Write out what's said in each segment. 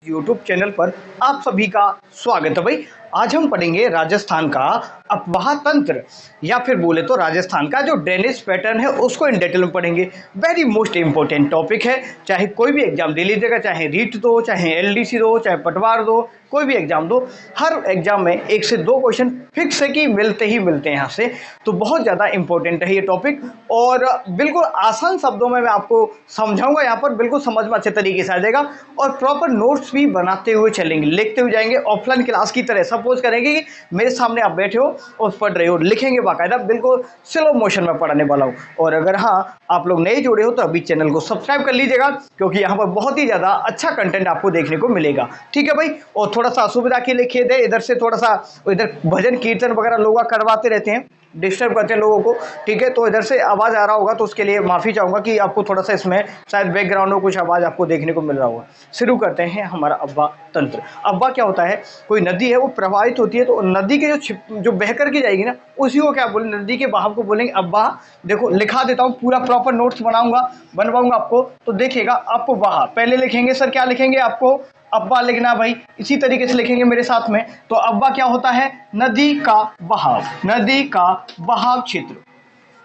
YouTube channel पर आप सभी का स्वागत है भाई। आज हम पढ़ेंगे राजस्थान का अफवाह तंत्र या फिर बोले तो राजस्थान का जो ड्रेनेज पैटर्न है उसको इन डिटेल में पढ़ेंगे। वेरी मोस्ट इंपॉर्टेंट टॉपिक है, चाहे कोई भी एग्जाम दे लीजिएगा, चाहे रीट दो, चाहे एलडीसी दो, चाहे पटवार दो, कोई भी एग्जाम दो, हर एग्जाम में 1 से 2 क्वेश्चन फिक्स है कि मिलते ही मिलते हैं यहाँ से। तो बहुत ज़्यादा इंपॉर्टेंट है ये टॉपिक और बिल्कुल आसान शब्दों में मैं आपको समझाऊंगा, यहाँ पर बिल्कुल समझ में अच्छे तरीके से आ जाएगा और प्रॉपर नोट्स भी बनाते हुए चलेंगे, लिखते हुए जाएंगे ऑफलाइन क्लास की तरह। सपोज करेंगे कि मेरे सामने आप बैठे हो और पढ़ रहे हो, लिखेंगे बाकायदा, बिल्कुल स्लो मोशन में पढ़ाने वाला हूँ। और अगर हाँ आप लोग नए जुड़े हो तो अभी चैनल को सब्सक्राइब कर लीजिएगा, क्योंकि यहाँ पर बहुत ही ज़्यादा अच्छा कंटेंट आपको देखने को मिलेगा। ठीक है भाई। और थोड़ा सा असुविधा के लिए खेद है, इधर से थोड़ा सा इधर भजन कीर्तन वगैरह लोग करवाते रहते हैं, डिस्टर्ब करते हैं लोगों को। ठीक है, तो इधर से आवाज़ आ रहा होगा तो उसके लिए माफ़ी चाहूँगा कि आपको थोड़ा सा इसमें शायद बैकग्राउंड में कुछ आवाज़ आपको देखने को मिल रहा होगा। शुरू करते हैं हमारा अफवाह तंत्र। अफवाह क्या होता है? कोई नदी है वो प्रवाहित होती है तो नदी के जो बह करके जाएगी ना, उसी को क्या बोलेंगे? नदी के बहाव को बोलेंगे अफवाह। देखो लिखा देता हूँ, पूरा प्रॉपर नोट्स बनवाऊंगा आपको, तो देखिएगा। अफवाह पहले लिखेंगे, सर क्या लिखेंगे? आपको अफवाह लिखना भाई, इसी तरीके से लिखेंगे मेरे साथ में। तो अफवाह क्या होता है? नदी का बहाव, नदी का बहाव क्षेत्र।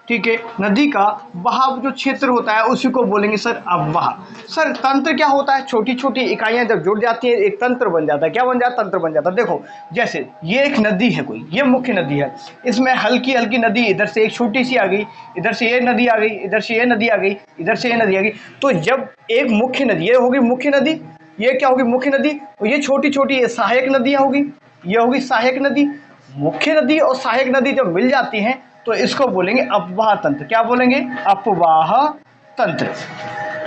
ठीक है, नदी का बहाव जो क्षेत्र होता है उसी को बोलेंगे सर अफवाह। सर तंत्र क्या होता है? छोटी छोटी इकाइयां जब जुड़ जाती हैं एक तंत्र बन जाता है। क्या बन जाता है? तंत्र बन जाता है। देखो जैसे ये एक नदी है, कोई ये मुख्य नदी है, इसमें हल्की हल्की नदी इधर से एक छोटी सी आ गई, इधर से ये नदी आ गई, इधर से ये नदी आ गई, इधर से ये नदी आ गई। तो जब एक मुख्य नदी, ये होगी मुख्य नदी, ये क्या होगी? मुख्य नदी। और ये छोटी छोटी ये सहायक नदियां होगी, ये होगी सहायक नदी। मुख्य नदी और सहायक नदी जब मिल जाती हैं तो इसको बोलेंगे अफवाह तंत्र। क्या बोलेंगे? अफवाह तंत्र।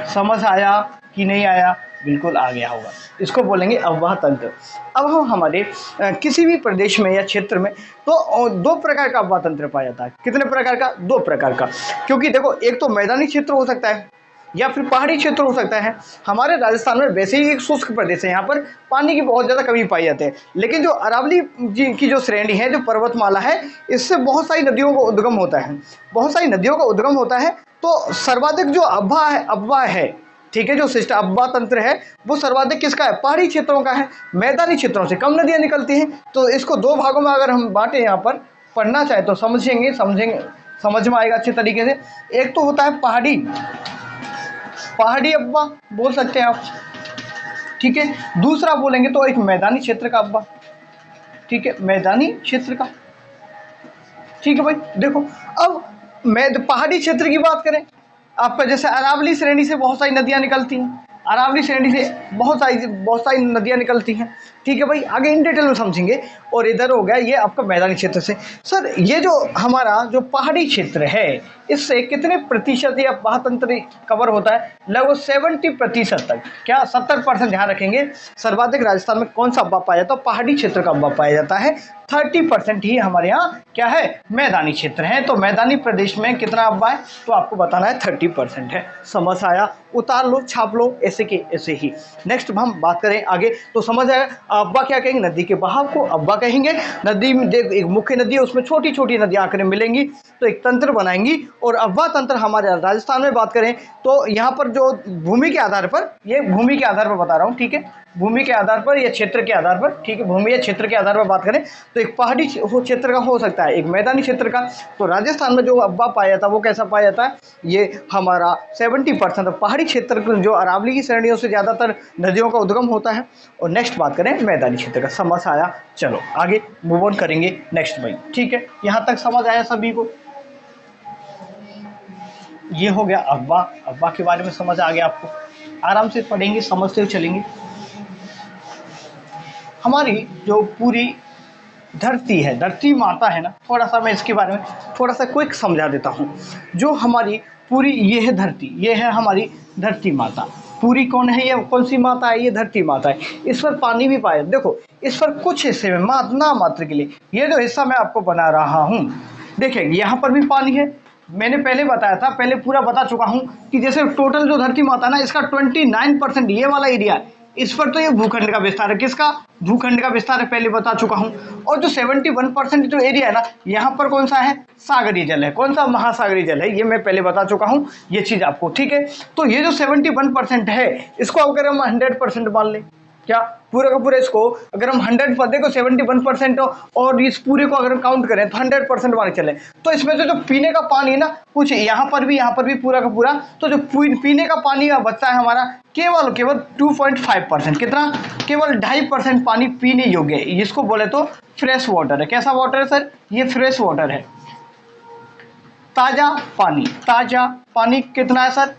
समझ आया कि नहीं आया? बिल्कुल आ गया होगा। इसको बोलेंगे अफवाह तंत्र। अब हम हमारे किसी भी प्रदेश में या क्षेत्र में तो 2 प्रकार का अफवाह तंत्र पाया जाता है। कितने प्रकार का? 2 प्रकार का। क्योंकि देखो एक तो मैदानी क्षेत्र हो सकता है या फिर पहाड़ी क्षेत्र हो सकता है। हमारे राजस्थान में वैसे ही एक शुष्क प्रदेश है, यहाँ पर पानी की बहुत ज़्यादा कमी पाई जाती है। लेकिन जो अरावली जी की जो श्रेणी है, जो पर्वतमाला है, इससे बहुत सारी नदियों का उद्गम होता है, बहुत सारी नदियों का उद्गम होता है। तो सर्वाधिक जो अफवाह है, ठीक है, जो सिस्टम अफवाह तंत्र है वो सर्वाधिक किसका है? पहाड़ी क्षेत्रों का है। मैदानी क्षेत्रों से कम नदियाँ निकलती हैं। तो इसको 2 भागों में अगर हम बांटें, यहाँ पर पढ़ना चाहे तो समझेंगे, समझ में आएगा अच्छे तरीके से। एक तो होता है पहाड़ी अफवाह बोल सकते हैं आप। ठीक है, दूसरा बोलेंगे तो एक मैदानी क्षेत्र का अफवाह। ठीक है, मैदानी क्षेत्र का। ठीक है भाई। देखो अब मैं पहाड़ी क्षेत्र की बात करें, आपका जैसे अरावली श्रेणी से बहुत सारी नदियां निकलती हैं, अरावली श्रेणी से बहुत सारी नदियां निकलती हैं। ठीक है भाई, आगे इन डिटेल में समझेंगे। और इधर हो गया ये आपका मैदानी क्षेत्र से। सर ये जो हमारा जो पहाड़ी क्षेत्र है, इससे कितने प्रतिशत ये अफवाह तंत्र कवर होता है? लगभग 70% तक। क्या 70%? ध्यान रखेंगे सर्वाधिक राजस्थान में कौन सा अफवाह पाया जाता है? पहाड़ी क्षेत्र का अफवाह पाया जाता है। 30% ही हमारे यहाँ क्या है? मैदानी क्षेत्र है। तो मैदानी प्रदेश में कितना अफवाह है तो आपको बताना है 30% है। समझ आया? उतार लो, छाप लो, ऐसे के ऐसे ही। नेक्स्ट हम बात करें आगे तो समझ आया अफवाह क्या कहेंगे? नदी के बहाव को अफवाह कहेंगे। नदी में एक मुख्य नदी है, उसमें छोटी छोटी नदियां आकर मिलेंगी तो एक तंत्र बनाएंगी। और अफवाह तंत्र हमारे राजस्थान में बात करें तो यहाँ पर जो भूमि के आधार पर, ये भूमि के आधार पर बता रहा हूँ, ठीक है, भूमि के आधार पर या क्षेत्र के आधार पर, ठीक है, भूमि या क्षेत्र के आधार पर बात करें तो एक पहाड़ी क्षेत्र का हो सकता है, एक मैदानी क्षेत्र का। तो राजस्थान में जो अफवाह पाया जाता है वो कैसा पाया जाता है? ये हमारा 70% पहाड़ी क्षेत्र जो अरावली की श्रेणियों से ज़्यादातर नदियों का उद्गम होता है। और नेक्स्ट बात करें मैदानी क्षेत्र का। समझ आया? चलो आगे मूव ऑन करेंगे नेक्स्ट भाई। ठीक है, यहाँ तक समझ आया सभी को? ये हो गया अफवाह। अफवाह के बारे में समझ आ गया आपको? आराम से पढ़ेंगे, समझते हुए चलेंगे। हमारी जो पूरी धरती है, धरती माता है ना, थोड़ा सा मैं इसके बारे में थोड़ा सा क्विक समझा देता हूँ। जो हमारी पूरी ये है धरती, ये है हमारी धरती माता। पूरी कौन है? ये कौन सी माता है? ये धरती माता है। इस पर पानी भी पाया, देखो इस पर कुछ हिस्से में मात्र के लिए ये जो हिस्सा मैं आपको बना रहा हूँ, देखिए यहाँ पर भी पानी है। मैंने पहले बताया था, पहले पूरा बता चुका हूँ कि जैसे टोटल जो धरती माता ना, इसका 29% ये वाला एरिया है, इस पर तो ये भूखंड का विस्तार है। किसका? भूखंड का विस्तार है, पहले बता चुका हूँ। और जो 71% जो एरिया है ना, यहाँ पर कौन सा है? सागरीय जल है। कौन सा? महासागरीय जल है, ये मैं पहले बता चुका हूँ ये चीज़ आपको। ठीक है, तो ये जो 71% है, इसको अगर हम 100% मान लें क्या पूरा का पूरा इसको अगर हम 100 पर देखो 71% और इस पूरे को अगर काउंट करें तो 100% मान के चले, तो इसमें से जो पीने का पानी है ना, कुछ यहाँ पर भी पूरा का पूरा, तो जो पीने का पानी का बचता है हमारा केवल 2.5%, कितना, केवल 2.5% पानी पीने योग्य है। इसको बोले तो फ्रेश वाटर है। कैसा वाटर है सर? ये फ्रेश वाटर है, ताजा पानी कितना है सर?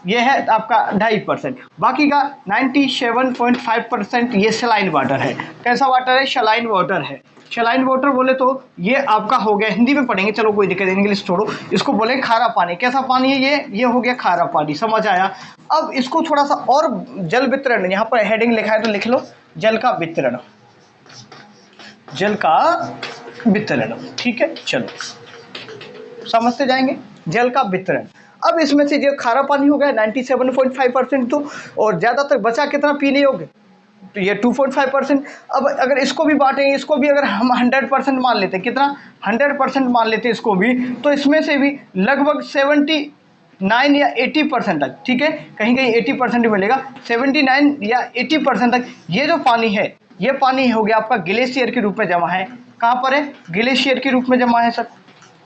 ये है आपका 2.5%। बाकी का 97.5% ये सलाइन वाटर है। कैसा वाटर है? सलाइन वाटर है। सलाइन वाटर बोले तो ये आपका हो गया, हिंदी में पढ़ेंगे, चलो कोई दिक्कत नहीं, इंग्लिश छोड़ो, इसको बोले खारा पानी। कैसा पानी है ये हो गया खारा पानी, समझ आया। अब इसको थोड़ा सा और जल वितरण, यहाँ पर हेडिंग लिखा है तो लिख लो, जल का वितरण, जल का वितरण, ठीक है, चलो समझते जाएंगे जल का वितरण। अब इसमें से जो खारा पानी हो गया 97.5% तो, और ज़्यादातर बचा कितना पीने योग्य, तो ये 2.5%। अब अगर इसको भी बांटेंगे, इसको भी अगर हम 100% मान लेते, कितना 100% मान लेते इसको भी, तो इसमें से भी लगभग 79 या 80% तक, ठीक है, कहीं कहीं 80% मिलेगा, 79 या 80% तक ये जो पानी है, ये पानी हो गया आपका ग्लेशियर के रूप में जमा है। कहाँ पर है? ग्लेशियर के रूप में जमा है सर।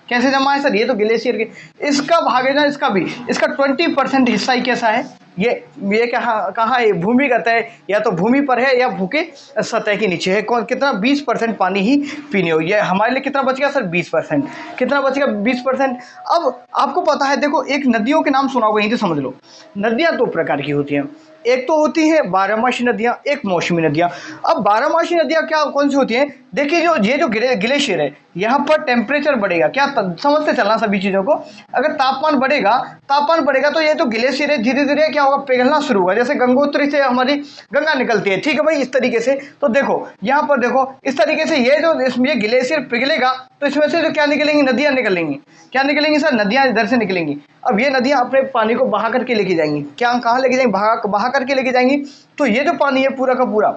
कैसे जमा है सर? ये तो ग्लेशियर के, इसका भाग है ना, इसका भी, इसका 20% हिस्सा ही कैसा है, ये कहाँ है? भूमिगत है, या तो भूमि पर है या भू के सतह के नीचे है। कौन कितना? 20% पानी ही पीने हो। ये हमारे लिए कितना बच गया सर? 20%। कितना बच गया? 20%। अब आपको पता है, देखो एक नदियों के नाम सुना होगा, यहीं से समझ लो। नदियाँ दो प्रकार की होती हैं, एक तो होती है बारहमासी नदियाँ, एक मौसमी नदियाँ। अब बारहमासी नदियाँ क्या कौन सी होती हैं? देखिए जो ग्लेशियर है, यहाँ पर टेम्परेचर बढ़ेगा, क्या समझते चलना सभी चीज़ों को। अगर तापमान बढ़ेगा तो ये जो ग्लेशियर है धीरे धीरे क्या होगा? पिघलना शुरू होगा। जैसे गंगोत्री से हमारी गंगा निकलती है, ठीक है भाई, इस तरीके से। तो देखो यहाँ पर देखो, इस तरीके से ये जो इसमें ग्लेशियर पिघलेगा तो इसमें से जो क्या निकलेंगी? नदियाँ निकलेंगी। क्या निकलेंगी सर? नदियाँ इधर से निकलेंगी। अब ये नदियाँ अपने पानी को बहा करके लेके जाएंगी। क्या कहाँ लेके जाएंगी? बहा करके लेके जाएंगी। तो ये जो पानी है पूरा का पूरा,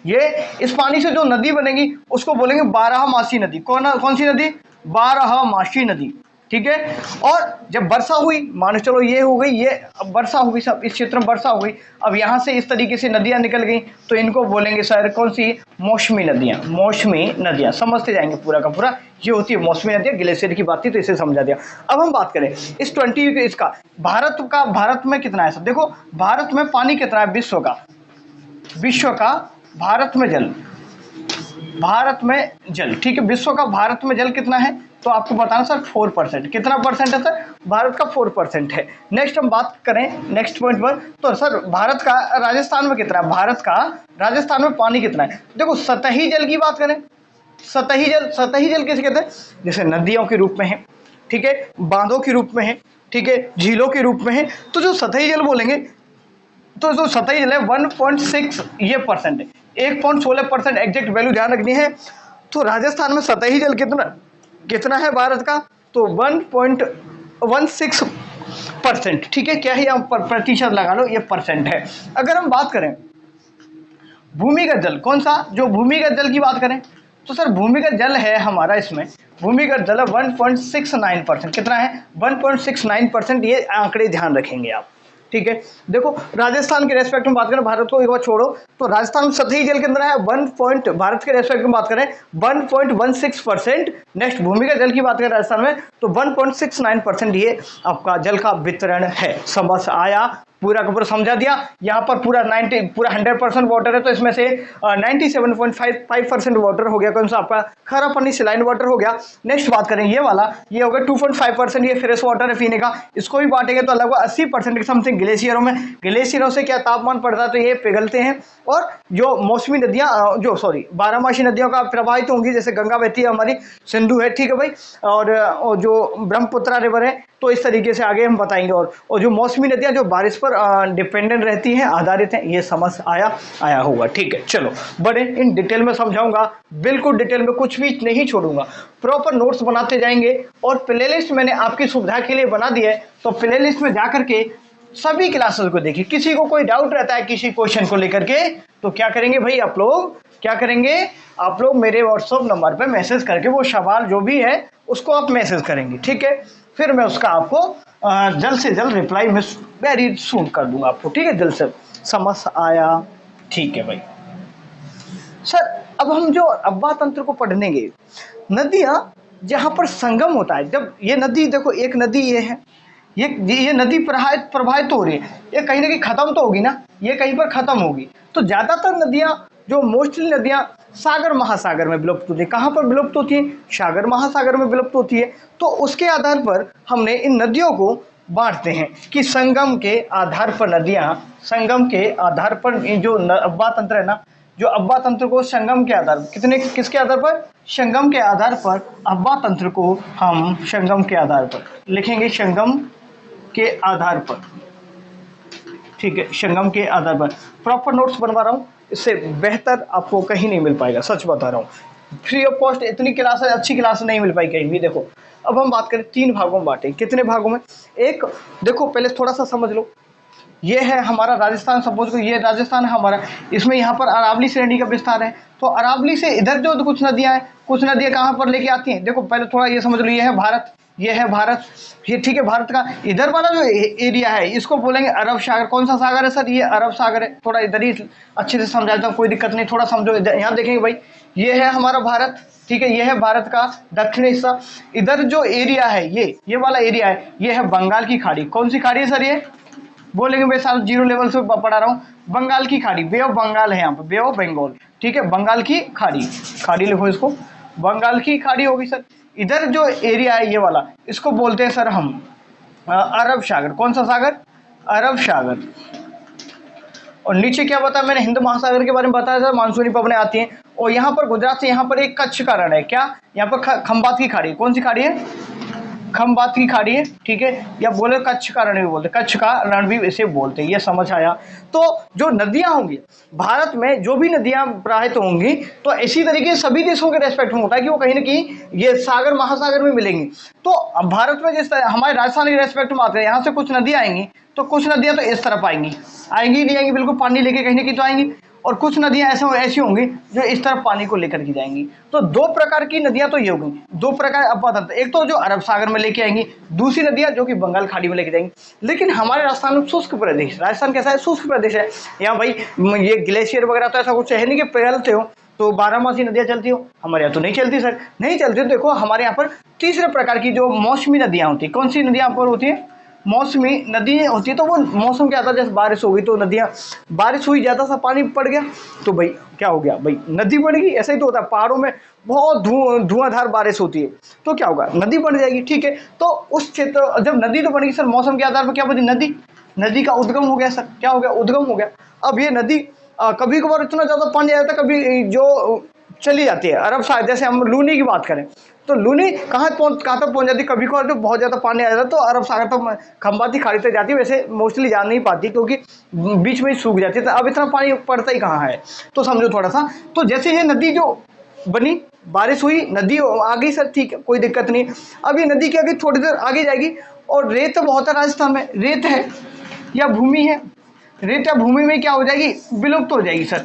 ये इस पानी से जो नदी बनेगी उसको बोलेंगे बारहमासी नदी। कौन सी नदी? बारहमासी नदी, ठीक है। और जब वर्षा हुई, मान चलो ये हो गई, ये अब वर्षा हुई, सब इस क्षेत्र में वर्षा हो गई, अब यहाँ से इस तरीके से नदियाँ निकल गई, तो इनको बोलेंगे सर कौन सी? मौसमी नदियाँ। मौसमी नदियाँ समझते जाएंगे पूरा का पूरा, ये होती है मौसमी नदियाँ। ग्लेशियर की बात थी तो इसे समझा दिया। अब हम बात करें इस 20 इसका भारत में कितना है सर? देखो भारत में पानी कितना है? विश्व का भारत में जल, ठीक है, विश्व का भारत में जल कितना है? तो आपको बताना सर 4%। कितना परसेंट है सर? भारत का 4% है। नेक्स्ट हम बात करें नेक्स्ट पॉइंट पर, तो सर भारत का राजस्थान में कितना है? भारत का राजस्थान में पानी कितना है? देखो सतही जल की बात करें, सतही जल किसे कहते हैं? जैसे नदियों के रूप में है, ठीक है, बांधों के रूप में है, ठीक है, झीलों के रूप में है। तो जो सतही जल बोलेंगे, तो जो सतही जल है 1.6 ये परसेंट है, 1.16% एग्जैक्ट वैल्यू ध्यान रखनी है। तो राजस्थान में सतही जल कितना है भारत का? तो 1.16%, ठीक है, क्या है यहाँ पर प्रतिशत लगा लो, ये परसेंट है। अगर हम बात करें भूमिगत जल, कौन सा? जो भूमिगत जल की बात करें, तो सर भूमिगत जल है हमारा, इसमें भूमिगत जल है 1.69%। कितना है? 1.69%। ये आंकड़े ध्यान रखेंगे आप, ठीक है। देखो राजस्थान के रेस्पेक्ट में बात करें, भारत को एक बार छोड़ो, तो राजस्थान में सतही जल कितना है? भारत के रेस्पेक्ट में बात करें 1.16%। नेक्स्ट भूमिगत जल की बात करें राजस्थान में, तो 1.69% ये आपका जल का वितरण है। समझ आया? पूरा का पूरा समझा दिया। यहाँ पर पूरा 100% वाटर है, तो इसमें से 97.5% वाटर हो गया, कौन सा? आपका खारा पानी, सलाइन वाटर हो गया। नेक्स्ट बात करें ये वाला, ये हो गया 2.5%, ये फ्रेश वाटर है पीने का। इसको भी बांटेंगे तो लगभग 80% के समथिंग ग्लेशियरों में। ग्लेशियरों से क्या तापमान बढ़ता है तो ये पिघलते हैं, और जो मौसमी नदियाँ बारहमासी नदियों का प्रभावित होंगी, जैसे गंगा बहती है हमारी, सिंधु है, ठीक है भाई, और जो ब्रह्मपुत्रा रिवर है, तो इस तरीके से आगे हम बताएंगे। और जो मौसमी नदियाँ जो बारिश पर डिपेंडेंट रहती हैं, आधारित हैं, ये समझ आया होगा, ठीक है। चलो बड़े इन डिटेल में समझाऊंगा, बिल्कुल डिटेल में, कुछ भी नहीं छोड़ूंगा, प्रॉपर नोट्स बनाते जाएंगे। और प्लेलिस्ट मैंने आपकी सुविधा के लिए बना दी है, तो प्लेलिस्ट में जाकर के सभी क्लासेस को देखिए। किसी को कोई डाउट रहता है किसी क्वेश्चन को लेकर के, तो क्या करेंगे भाई आप लोग मेरे व्हाट्सएप नंबर पे मैसेज करके वो सवाल जो भी है उसको आप मैसेज करेंगे, ठीक है। फिर मैं उसका आपको जल्द से जल्द रिप्लाई मैं वेरी सून कर दूंगा आपको, ठीक है। जल्द से समझ आया? ठीक है भाई। सर अब हम जो अब्बा तंत्र को पढ़नेंगे, नदियाँ जहाँ पर संगम होता है, जब ये नदी देखो, एक नदी ये है, ये नदी प्रवाहित प्रवाहित तो हो रही है, ये कहीं ना कहीं खत्म तो होगी ना, ये कहीं पर खत्म होगी। तो ज़्यादातर नदियाँ, जो मोस्टली नदियाँ सागर महासागर में विलुप्त होती है। कहाँ पर विलुप्त होती है? सागर महासागर में विलुप्त होती है। तो उसके आधार पर हमने इन नदियों को बांटते हैं कि संगम के आधार पर नदियाँ, संगम के आधार पर जो अब्बा तंत्र है ना, जो अब्बा तंत्र को संगम के आधार किसके आधार पर? संगम के आधार पर अब्बा तंत्र को हम संगम के आधार पर लिखेंगे, संगम के आधार पर। ठीक है, संगम के आधार पर प्रॉपर नोट्स बनवा रहा हूँ, इससे बेहतर आपको कहीं नहीं मिल पाएगा, सच बता रहा हूँ। फ्री ऑफ कॉस्ट इतनी क्लास, अच्छी क्लास नहीं मिल पाई कहीं भी। देखो अब हम बात करें, 3 भागों में बांटे। कितने भागों में? एक देखो, पहले थोड़ा सा समझ लो, ये है हमारा राजस्थान, सपोज करो ये राजस्थान है हमारा, इसमें यहाँ पर अरावली श्रेणी का विस्तार है। तो अरावली से इधर जो कुछ नदियाँ हैं, कुछ नदियाँ कहाँ पर लेके आती हैं? देखो पहले थोड़ा ये समझ लो, ये है भारत, ये है भारत, ये ठीक है, भारत का इधर वाला जो एरिया है इसको बोलेंगे अरब सागर। कौन सा सागर है सर? ये अरब सागर है। थोड़ा इधर ही अच्छे से समझाता हूँ, कोई दिक्कत नहीं, थोड़ा समझो। यहाँ देखेंगे भाई, ये है हमारा भारत, ठीक है, ये है भारत का दक्षिणी हिस्सा। इधर जो एरिया है, ये वाला एरिया है, ये है बंगाल की खाड़ी। कौन सी खाड़ी है सर? ये बोलेंगे भाई साहब जीरो लेवल से पढ़ा रहा हूँ, बंगाल की खाड़ी, बे ऑफ बंगाल है यहाँ पे, बे ऑफ बंगाल, ठीक है, बंगाल की खाड़ी, खाड़ी लिखो इसको, बंगाल की खाड़ी होगी सर। इधर जो एरिया है ये वाला, इसको बोलते हैं सर हम अरब सागर। कौन सा सागर? अरब सागर। और नीचे क्या बताया मैंने? हिंद महासागर के बारे में बताया था, मानसूनी पवनें आती हैं। और यहाँ पर गुजरात से यहाँ पर एक कच्छ का रण है, क्या? यहाँ पर खंबात की खाड़ी। कौन सी खाड़ी है? खंबात की खाड़ी है, ठीक है, या बोले कच्छ का रण भी बोलते, कच्छ का रण भी इसे बोलते हैं। ये समझ आया? तो जो नदियां होंगी भारत में, जो भी नदियां प्रवाहित होंगी, तो इसी तरीके सभी देशों के रेस्पेक्ट में होता है कि वो कहीं ना कहीं ये सागर महासागर में मिलेंगी। तो भारत में जिस तरह हमारे राजस्थान के रेस्पेक्ट में आते हैं, यहाँ से कुछ नदियां आएंगी, तो कुछ नदियां तो इस तरफ आएंगी, आएंगी नहीं आएंगी, बिल्कुल पानी लेके कहीं ना कहीं तो आएंगी। और कुछ नदियां ऐसी होंगी जो इस तरफ पानी को लेकर के जाएंगी। तो 2 प्रकार की नदियां तो ये हो गई, 2 प्रकार अब्बा तंत्र। एक तो जो अरब सागर में लेके आएंगी, दूसरी नदियां जो कि बंगाल खाड़ी में लेके जाएंगी। लेकिन हमारे राजस्थान में शुष्क प्रदेश, राजस्थान कैसा है? शुष्क प्रदेश है। यहाँ भाई ये ग्लेशियर वगैरह तो ऐसा कुछ है नहीं कि पिघलते हो तो 12 मासी नदियाँ चलती हो, हमारे यहाँ तो नहीं चलती सर, नहीं चलती। देखो हमारे यहाँ पर तीसरे प्रकार की जो मौसमी नदियाँ होती है। कौन सी नदियाँ यहाँ पर होती है? मौसमी नदी होती है। तो वो मौसम क्या आता है, जैसे बारिश हो गई तो नदियाँ, बारिश हुई, ज़्यादा सा पानी पड़ गया तो भाई क्या हो गया, भाई नदी बन गई। ऐसा ही तो होता है, पहाड़ों में बहुत धुआंधार बारिश होती है तो क्या होगा, नदी बन जाएगी, ठीक है। तो उस क्षेत्र, जब नदी तो बन गई सर, मौसम के आधार पर क्या बनी? नदी, नदी का उद्गम हो गया सर, क्या हो गया? उद्गम हो गया। अब ये नदी कभी कभार इतना ज़्यादा पानी आ जाता है, कभी जो चली जाती है अरब सागर। जैसे हम लूनी की बात करें तो लूनी कहाँ तक पहुँच जाती है? कभी कभार जो बहुत ज़्यादा पानी आ जाता है तो अरब सागर तक, खंबाती खाड़ी तक जाती है। वैसे मोस्टली जा नहीं पाती क्योंकि बीच में ही सूख जाती है, तो अब इतना पानी पड़ता ही कहाँ है, तो समझो थोड़ा सा। तो जैसे ये नदी जो बनी, बारिश हुई, नदी आ गई सर, ठीक है, कोई दिक्कत नहीं। अब ये नदी की आगे थोड़ी देर आगे जाएगी और रेत बहुत है, राजस्थान में रेत है या भूमि है, रेत या भूमि में क्या हो जाएगी? विलुप्त हो जाएगी सर।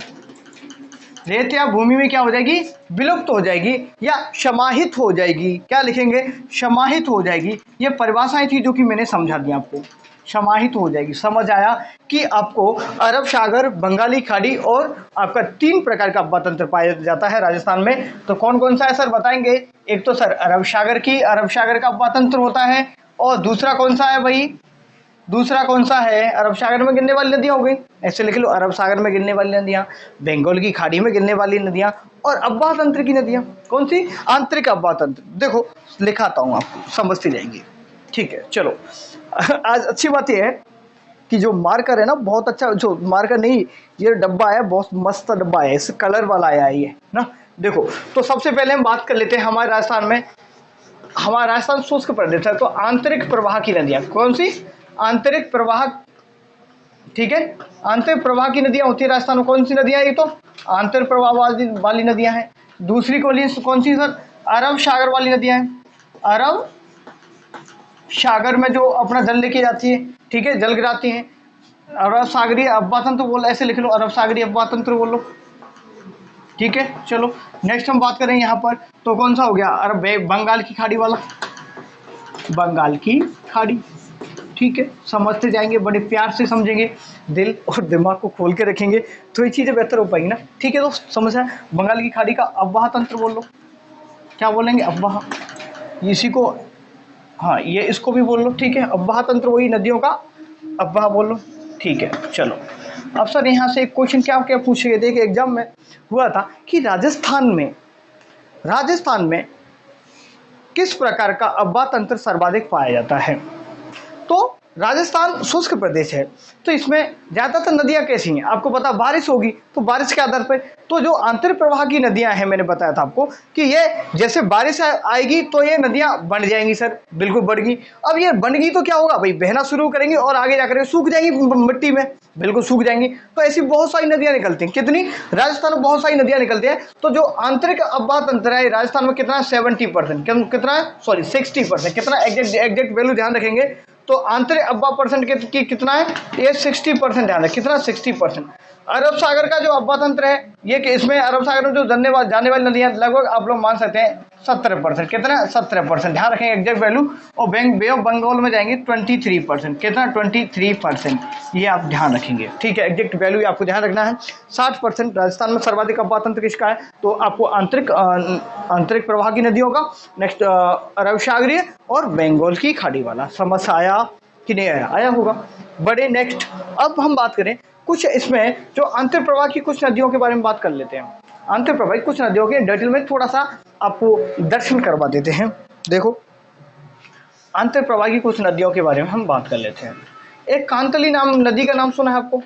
रेत या भूमि में क्या हो जाएगी? विलुप्त हो जाएगी या समाहित हो जाएगी। क्या लिखेंगे? समाहित हो जाएगी। ये परिभाषाएं थी जो कि मैंने समझा दी आपको, समाहित हो जाएगी। समझ आया कि आपको अरब सागर, बंगाली खाड़ी और आपका 3 प्रकार का अब्बा तंत्र पाया जाता है राजस्थान में। तो कौन कौन सा है सर बताएंगे? एक तो सर अरब सागर का अब्बा तंत्र होता है, और दूसरा कौन सा है भाई? दूसरा कौन सा है? अरब सागर में गिरने वाली नदियाँ हो गई, ऐसे लिख लो, अरब सागर में गिरने वाली नदियाँ, बंगाल की खाड़ी में गिरने वाली नदियाँ, और अब्बा तंत्र की नदियाँ। कौन सी? आंतरिक अब्बा तंत्र। देखो लिखाता हूँ, आपको समझती जाएंगी, ठीक है। चलो आज अच्छी बात यह है कि जो मार्कर है ना, बहुत अच्छा, जो मार्कर नहीं, ये डब्बा है, बहुत मस्त डब्बा है, इस कलर वाला आया है ये ना। देखो तो सबसे पहले हम बात कर लेते हैं हमारे राजस्थान में, हमारा राजस्थान शुष्क प्रदेश है, तो आंतरिक प्रवाह की नदियाँ। कौन सी? आंतरिक प्रवाह, ठीक है, आंतरिक प्रवाह की नदियां होती है राजस्थान में। कौन सी नदियां? ये तो आंतरिक प्रवाह वाली नदियां हैं। दूसरी कौन सी सर? अरब सागर वाली नदियां हैं। अरब सागर में जो अपना जल लेके जाती है, ठीक है, जल गिराती हैं। अरब सागरीय अब्बा तंत्र बोल, ऐसे लिख लो, अरब सागरीय अब्बा तंत्र बोल लो, ठीक है। चलो नेक्स्ट हम बात करें यहाँ पर, तो कौन सा हो गया? अरब बंगाल की खाड़ी वाला, बंगाल की खाड़ी, ठीक है, समझते जाएंगे, बड़े प्यार से समझेंगे, दिल और दिमाग को खोल के रखेंगे तो ये चीज़ें बेहतर हो पाएंगी ना। ठीक है दोस्त, समझ आया। बंगाल की खाड़ी का अफवाह तंत्र बोल लो, क्या बोलेंगे, अफवाह, इसी को, हाँ ये इसको भी बोल लो। ठीक है, अफवाह तंत्र वही नदियों का अफवाह बोल लो। ठीक है, चलो अब सर यहाँ से एक क्वेश्चन क्या क्या पूछे गए थे कि एग्जाम में हुआ था कि राजस्थान में किस प्रकार का अफवाह तंत्र सर्वाधिक पाया जाता है। तो राजस्थान शुष्क प्रदेश है, तो इसमें ज़्यादातर नदियाँ कैसी हैं, आपको पता बारिश होगी, तो बारिश के आधार पर तो जो आंतर प्रवाह की नदियाँ हैं, मैंने बताया था आपको कि ये जैसे बारिश आएगी तो ये नदियाँ बन जाएंगी सर, बिल्कुल बढ़ गई। अब ये बन गई तो क्या होगा भाई, बहना शुरू करेंगी और आगे जाकर सूख जाएंगी मिट्टी में, बिल्कुल सूख जाएंगी। तो ऐसी बहुत सारी नदियाँ निकलती हैं, कितनी, राजस्थान में बहुत सारी नदियाँ निकलती हैं। तो जो आंतरिक अफवाह तंत्र है राजस्थान में कितना, 70%, कितना, सॉरी 60%, कितना एग्जैक्ट वैल्यू ध्यान रखेंगे तो आंतरिक अफवाह परसेंट की कितना है, ये 60% ध्यान है, कितना 60%। अरब सागर का जो अफवाह तंत्र है ये कि इसमें अरब सागर में जो जाने वाली नदियां लगभग आप लोग मान सकते हैं 70%, कितना 70%, ध्यान रखेंगे एग्जैक्ट वैल्यू। और बे ऑफ बंगाल में जाएंगे 23%, कितना 23%, ये आप ध्यान रखेंगे। ठीक है, एग्जैक्ट वैल्यू आपको ध्यान रखना है। 60% राजस्थान में सर्वाधिक अफवाह तंत्र किसका है, तो आपको आंतरिक प्रवाह की नदियों का, नेक्स्ट अरब सागरीय और बंगाल की खाड़ी वाला। समझ आया कि नहीं आया, आया होगा। बड़े नेक्स्ट अब हम बात करें कुछ इसमें जो आंतर प्रवाह की कुछ नदियों के बारे में बात कर लेते हैं। आंतर प्रवाह कुछ नदियों के डिटेल में थोड़ा सा आपको दर्शन करवा देते हैं। देखो, आंतर प्रवाह की कुछ नदियों के बारे में हम बात कर लेते हैं। एक कांतली नाम नदी का नाम सुना है आपको,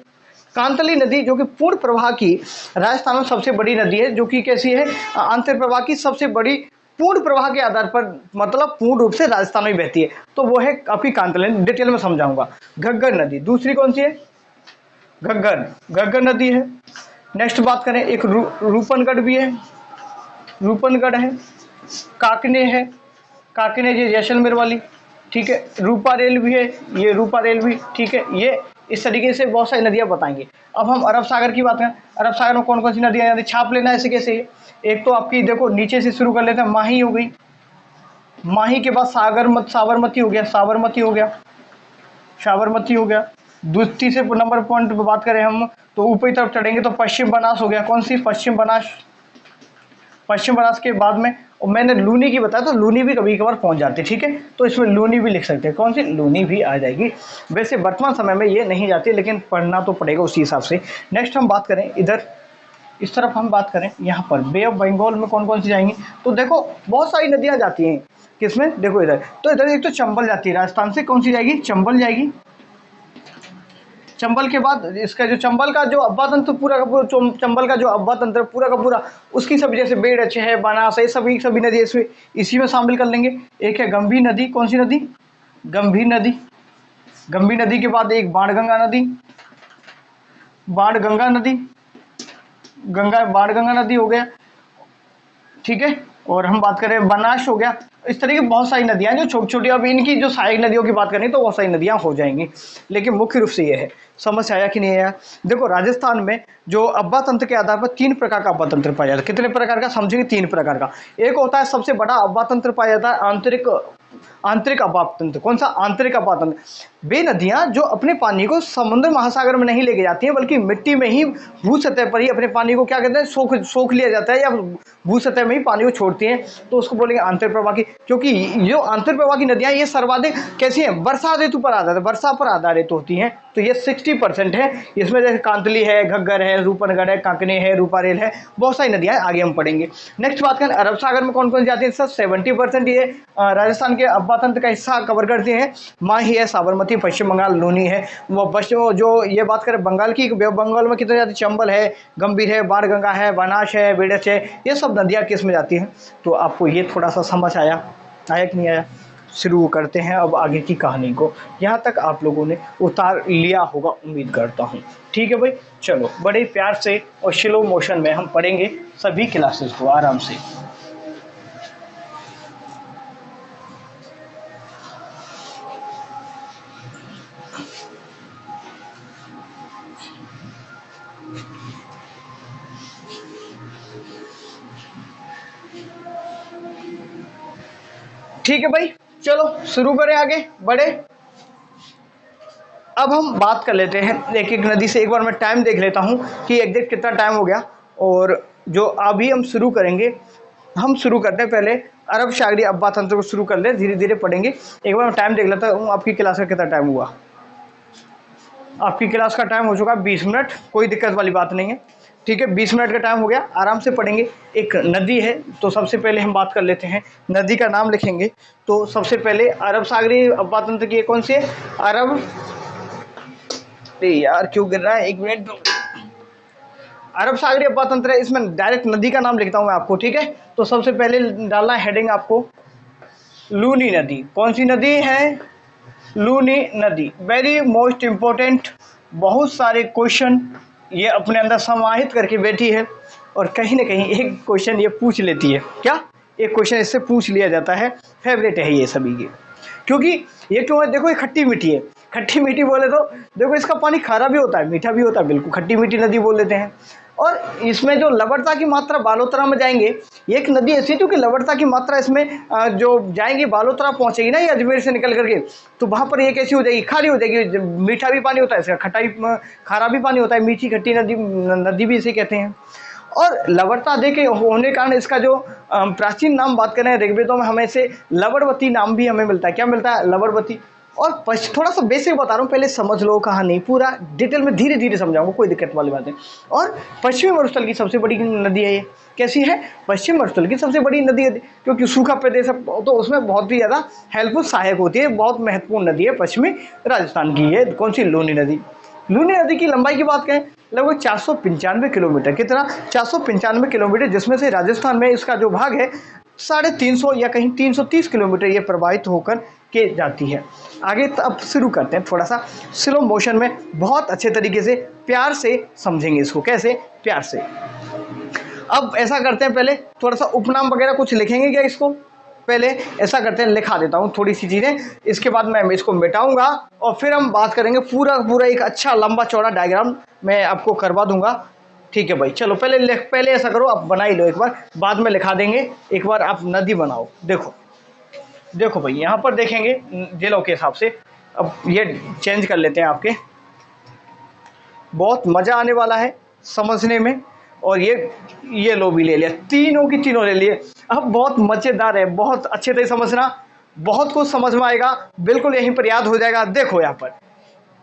कांतली नदी जो कि पूर्ण प्रवाह की राजस्थान में सबसे बड़ी नदी है, जो कि कैसी है, आंतर प्रवाह की सबसे बड़ी पूर्ण प्रवाह के आधार पर, मतलब पूर्ण रूप से राजस्थान में बहती है, तो वो है आपकी कांतली, डिटेल में समझाऊंगा। घग्गर नदी दूसरी कौन सी है, घग्गर नदी है। नेक्स्ट बात करें, एक रूपनगढ़ भी है, रूपनगढ़ है, काकने है, काकने जी जैसलमेर वाली, ठीक है। रूपा रेल भी है, ये रूपा रेल भी, ठीक है। ये इस तरीके से बहुत सारी नदियां बताएंगे। अब हम अरब सागर की बात करें, अरब सागर में कौन कौन सी नदियां आती, छाप लेना ऐसे कैसे है। एक तो आपकी देखो नीचे से शुरू कर लेते हैं, माही हो गई, माही के बाद साबरमती हो गया, साबरमती हो गया। दूसरी से नंबर पॉइंट पर बात करें हम तो ऊपरी तरफ चढ़ेंगे तो पश्चिम बनास हो गया, कौन सी, पश्चिम बनास के बाद में, और मैंने लूनी की बताया तो लूनी भी कभी कभार पहुंच जाती है, ठीक है, तो इसमें लूनी भी लिख सकते हैं, कौन सी, लूनी भी आ जाएगी। वैसे वर्तमान समय में ये नहीं जाती, लेकिन पढ़ना तो पड़ेगा उसी हिसाब से। नेक्स्ट हम बात करें इधर इस तरफ हम बात करें, यहाँ पर बे ऑफ बंगाल में कौन कौन सी जाएंगी, तो देखो बहुत सारी नदियाँ जाती हैं, किसमें, देखो इधर, तो इधर एक तो चंबल जाती है राजस्थान से, कौन सी जाएगी, चंबल जाएगी। चंबल के बाद इसका जो चंबल का जो अफवाह तंत्र पूरा का पूरा, चंबल का जो अफवाह तंत्र पूरा का पूरा, उसकी सब जैसे बेड़च है, बनास है, सभी नदी इसमें इसी में शामिल कर लेंगे। एक है गंभीर नदी, कौन सी नदी, गंभीर नदी। गंभीर नदी के बाद एक बाणगंगा नदी, बाणगंगा नदी, बाणगंगा नदी हो गया, ठीक है। और हम बात करें बनास हो गया। इस तरीके की बहुत सारी नदियां जो छोटी छोटी, अब इनकी जो सहायक नदियों की बात करें तो बहुत सारी नदियां हो जाएंगी, लेकिन मुख्य रूप से ये है। समझ आया कि नहीं आया। देखो राजस्थान में जो अफवाह तंत्र के आधार पर 3 प्रकार का अफवाह तंत्र पाया जाता है। कितने प्रकार का, समझेंगे 3 प्रकार का। एक होता है सबसे बड़ा अफवाह तंत्र पाया जाता है आंतरिक अफवाह तंत्र। कौन सा, आंतरिक अफवाह तंत्र। वे नदियां जो अपने पानी को समुद्र महासागर में नहीं लेके जाती हैं, बल्कि मिट्टी में ही भू सतह पर ही अपने पानी को क्या कहते हैं, सोख लिया जाता है, या भू सतह में ही पानी को छोड़ती हैं, तो उसको बोलेंगे आंतर प्रवाह की। क्योंकि जो आंतर प्रवाह की नदियां ये सर्वाधिक कैसी हैं, वर्षा ऋतु पर आधारित, वर्षा पर आधारित होती हैं, तो ये 60% है। इसमें जैसे कांतली है, घग्गर है, रूपनगढ़ है, कांकने है, रूपारेल है, बहुत सारी नदियां आगे हम पढ़ेंगे। नेक्स्ट बात करें अरब सागर में कौन कौन जाती है, सर 70% ये राजस्थान के अफवाह तंत्र का हिस्सा कवर करते हैं। माही है, साबरमती, पश्चिम बंगाल, लूनी है। वो पश्चिम जो ये बात करें बंगाल की, बंगाल में कितने जाती है, चंबल है, गंभीर है, बाणगंगा है, बनास है, बेड़च है, ये सब नदियाँ किस में जाती हैं। तो आपको ये थोड़ा सा समझ आया कि नहीं आया। शुरू करते हैं अब आगे की कहानी को। यहाँ तक आप लोगों ने उतार लिया होगा उम्मीद करता हूँ, ठीक है भाई। चलो बड़े प्यार से और स्लो मोशन में हम पढ़ेंगे सभी क्लासेस को आराम से। ठीक है भाई, चलो शुरू करें आगे बढ़े। अब हम बात कर लेते हैं एक एक नदी से। एक बार मैं टाइम देख लेता हूँ कि एग्जैक्ट कितना टाइम हो गया। और जो अभी हम शुरू करेंगे, हम शुरू करते हैं पहले अरब सागरीय अफवाह तंत्र को शुरू कर ले, धीरे धीरे पढ़ेंगे। एक बार मैं टाइम देख लेता हूँ आपकी क्लास का कितना टाइम हुआ। आपकी क्लास का टाइम हो चुका 20 मिनट, कोई दिक्कत वाली बात नहीं है, ठीक है। 20 मिनट का टाइम हो गया, आराम से पढ़ेंगे। एक नदी है तो सबसे पहले हम बात कर लेते हैं, नदी का नाम लिखेंगे। तो सबसे पहले अरब सागरीय अफवाह तंत्र की कौन सी है, अरब, यार क्यों गिर रहा है, एक मिनट। अरब सागरीय अफवाह तंत्र है, इसमें डायरेक्ट नदी का नाम लिखता हूं मैं आपको, ठीक है। तो सबसे पहले डालना हेडिंग आपको लूनी नदी। कौन सी नदी है, लूनी नदी। वेरी मोस्ट इम्पोर्टेंट, बहुत सारे क्वेश्चन ये अपने अंदर समाहित करके बैठी है और कहीं ना कहीं एक क्वेश्चन ये पूछ लेती है। क्या, एक क्वेश्चन इससे पूछ लिया जाता है, फेवरेट है ये सभी की। क्योंकि ये क्यों है, देखो ये खट्टी मीठी है। खट्टी मीठी बोले तो देखो इसका पानी खारा भी होता है, मीठा भी होता है, बिल्कुल खट्टी मीठी नदी बोल देते हैं। और इसमें जो लवणता की मात्रा बालोतरा में जाएंगे, ये एक नदी ऐसी है क्योंकि लवणता की मात्रा इसमें जो जाएंगी, बालोतरा पहुंचेगी ना ये अजमेर से निकल करके, तो वहाँ पर ये कैसी हो जाएगी, खारी हो जाएगी। मीठा भी पानी होता है इसका, खट्टाई खारा भी पानी होता है, मीठी खट्टी नदी भी इसे कहते हैं। और लवणता अधिक होने के कारण इसका जो प्राचीन नाम बात करें ऋग्वेदों में, हमें इसे लवणवती नाम भी हमें मिलता है। क्या मिलता है, लवणवती। और थोड़ा सा बेसिक बता रहा हूँ, पहले समझ लो कहानी, पूरा डिटेल में धीरे धीरे समझाऊंगा, कोई दिक्कत वाली बात है। और पश्चिमी मरुस्थल की सबसे बड़ी नदी है ये। कैसी है, पश्चिमी मरुस्थल की सबसे बड़ी नदी है, क्योंकि सूखा प्रदेश है तो उसमें बहुत ही ज़्यादा हेल्पफुल सहायक होती है। बहुत महत्वपूर्ण नदी है पश्चिमी राजस्थान की ये। कौन सी, लूनी नदी। लूनी नदी की लंबाई की बात करें, लगभग 495 किलोमीटर। कितना, 495 किलोमीटर, जिसमें से राजस्थान में इसका जो भाग है 350 या कहीं 330 किलोमीटर ये प्रवाहित होकर के जाती है। आगे अब शुरू करते हैं, थोड़ा सा स्लो मोशन में, बहुत अच्छे तरीके से प्यार से समझेंगे इसको। कैसे, प्यार से। अब ऐसा करते हैं, पहले थोड़ा सा उपनाम वगैरह कुछ लिखेंगे क्या इसको, पहले ऐसा करते हैं, लिखा देता हूँ थोड़ी सी चीज़ें, इसके बाद मैं इसको मिटाऊंगा और फिर हम बात करेंगे। पूरा पूरा एक अच्छा लंबा चौड़ा डायग्राम मैं आपको करवा दूंगा, ठीक है भाई। चलो पहले ऐसा करो, आप बना ही लो एक बार, बाद में लिखा देंगे। एक बार आप नदी बनाओ। देखो भाई, यहाँ पर देखेंगे जिलों के हिसाब से। अब ये चेंज कर लेते हैं आपके, बहुत मज़ा आने वाला है समझने में। और ये लो भी ले लिया, तीनों की तीनों ले लिए। अब बहुत मज़ेदार है, बहुत अच्छे से समझना, बहुत कुछ समझ में आएगा, बिल्कुल यहीं पर याद हो जाएगा। देखो यहाँ पर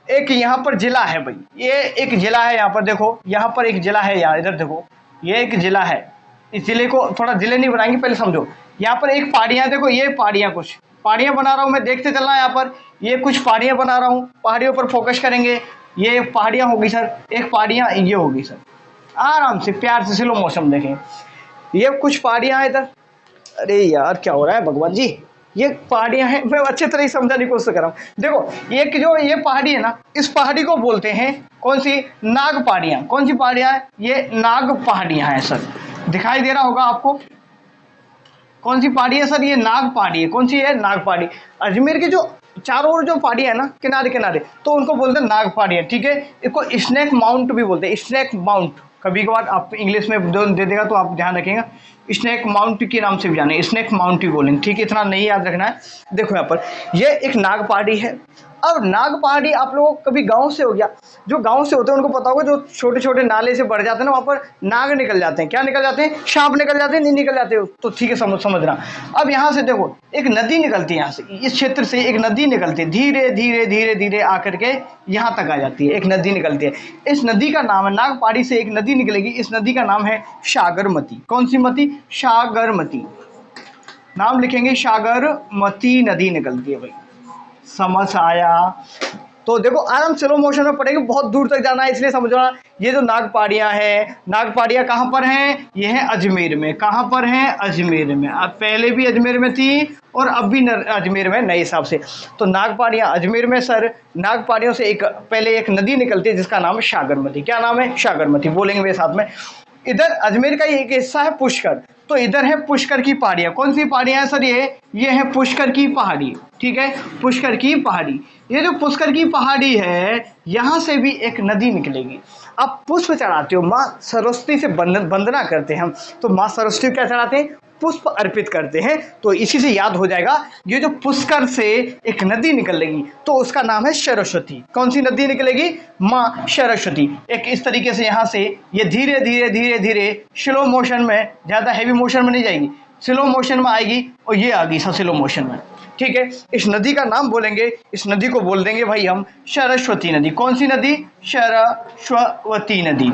एक, यहाँ पर जिला है भाई, ये एक जिला है। यहाँ पर देखो, यहाँ पर एक जिला है, यहाँ इधर देखो, ये एक जिला है। इस जिले को थोड़ा जिले नहीं बनाएंगे, पहले समझो। यहाँ पर एक पहाड़ियाँ, देखो ये पहाड़ियाँ, कुछ पहाड़ियाँ बना रहा हूँ मैं, देखते चलना। यहाँ पर ये कुछ पहाड़ियाँ बना रहा हूँ, पहाड़ियों पर फोकस करेंगे। ये पहाड़ियाँ होगी सर, एक पहाड़ियाँ ये होगी सर, आराम से प्यार से स्लो मोशन देखें। ये कुछ पहाड़ियाँ हैं इधर। अरे यार क्या हो रहा है भगवान जी, ये पहाड़ियाँ हैं, मैं अच्छे तरह से समझाने की कोशिश कर रहा हूँ। देखो ये पहाड़ी है ना, इस पहाड़ी को बोलते हैं कौन सी, नाग पहाड़ियाँ। कौन सी पहाड़ियाँ हैं, ये नाग पहाड़ियाँ हैं सर, दिखाई दे रहा होगा आपको। कौन सी पहाड़ी है सर, ये नाग पहाड़ी है। कौन सी है, नाग पहाड़ी। अजमेर के जो चारों ओर जो पहाड़ी है ना, किनारे किनारे, तो उनको बोलते हैं नाग पहाड़ी, ठीक है। इसको स्नेक माउंट भी बोलते हैं, स्नेक माउंट। कभी कभार आप इंग्लिश में दे देगा तो आप ध्यान रखिएगा, स्नेक माउंट के नाम से भी जाने, स्नेक माउंट ही बोलेंगे, ठीक है, इतना नहीं याद रखना है। देखो यहाँ पर ये एक नाग पहाड़ी है। अब नाग पहाड़ी आप लोग कभी गांव से हो गया, जो गांव से होते हैं उनको पता होगा, जो छोटे छोटे नाले से बढ़ जाते हैं ना, वहाँ पर नाग निकल जाते हैं। क्या निकल जाते हैं, सांप निकल जाते हैं, नहीं निकल जाते हो तो ठीक है, समझना। अब यहाँ से देखो एक नदी निकलती है, यहाँ से इस क्षेत्र से एक नदी निकलती है, धीरे धीरे धीरे धीरे आकर के यहाँ तक आ जाती है, एक नदी निकलती है। इस नदी का नाम है, नाग पहाड़ी से एक नदी निकलेगी, इस नदी का नाम है सागरमती। कौन सी मती, सागरमती। नाम लिखेंगे, सागरमती नदी निकलती है भाई, समझ आया। तो देखो आराम स्लो मोशन में पढ़ेंगे, बहुत दूर तक जाना है इसलिए समझना। ये जो नाग पहाड़ियाँ हैं, नाग पहाड़ियाँ कहाँ पर हैं, ये है अजमेर में। कहाँ पर हैं, अजमेर में। अब पहले भी अजमेर में थी और अब भी अजमेर में नए हिसाब से। तो नाग पहाड़ियाँ अजमेर में सर, नाग पहाड़ियों से पहले एक नदी निकलती है जिसका नाम है सागरमती। क्या नाम है, सागरमती, बोलेंगे मेरे साथ में। इधर अजमेर का एक हिस्सा है पुष्कर, तो इधर है पुष्कर की पहाड़ियाँ। कौन सी पहाड़ियाँ हैं सर, ये है पुष्कर की पहाड़ी, ठीक है, पुष्कर की पहाड़ी। ये जो पुष्कर की पहाड़ी है, यहाँ से भी एक नदी निकलेगी। आप पुष्प चढ़ाते हो, माँ सरस्वती से वंदना करते हैं हम, तो माँ सरस्वती क्या चढ़ाते हैं, पुष्प अर्पित करते हैं। तो इसी से याद हो जाएगा, ये जो पुष्कर से एक नदी निकलेगी तो उसका नाम है सरस्वती। कौन सी नदी निकलेगी? माँ सरस्वती। एक इस तरीके से यहाँ से ये धीरे धीरे धीरे धीरे स्लो मोशन में, ज़्यादा हैवी मोशन में नहीं जाएगी, स्लो मोशन में आएगी और ये आ गई स्लो मोशन में। ठीक है, इस नदी का नाम बोलेंगे, इस नदी को बोल देंगे भाई हम सरस्वती नदी। कौन सी नदी? सरस्वती नदी।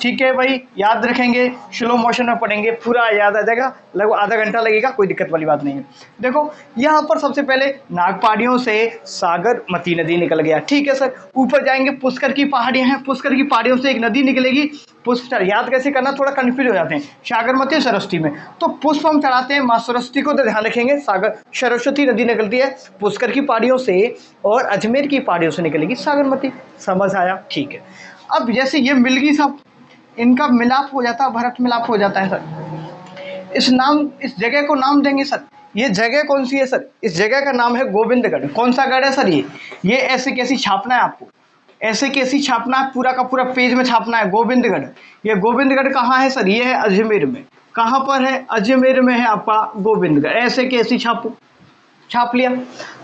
ठीक है भाई, याद रखेंगे, स्लो मोशन में पढ़ेंगे, पूरा याद आ जाएगा, लगभग आधा घंटा लगेगा, कोई दिक्कत वाली बात नहीं है। देखो यहाँ पर सबसे पहले नागपाड़ियों से सागरमती नदी निकल गया। ठीक है सर, ऊपर जाएंगे, पुष्कर की पहाड़ियाँ हैं, पुष्कर की पहाड़ियों से एक नदी निकलेगी पुष्कर। याद कैसे करना, थोड़ा कन्फ्यूज हो जाते हैं, सागरमती और सरस्वती में। तो पुष्प हम चढ़ाते हैं माँ सरस्वती को, तो ध्यान रखेंगे सरस्वती नदी निकलती है पुष्कर की पहाड़ियों से और अजमेर की पहाड़ियों से निकलेगी सागरमती। समझ आया? ठीक है। अब जैसे ये मिल गई सब, इनका मिलाप हो जाता है, भरत मिलाप हो जाता है सर। इस जगह को नाम देंगे सर। ये जगह कौन सी है सर? इस जगह का नाम है गोविंदगढ़। कौन सा गढ़ है सर? ये ऐसे कैसी छापना है आपको, ऐसे कैसी छापना है, पूरा का पूरा पेज में छापना है गोविंदगढ़। ये गोविंदगढ़ कहाँ है सर? ये है अजमेर में। कहाँ पर है? अजमेर में है आपका गोविंदगढ़। ऐसे कैसी छापो, छाप लिया।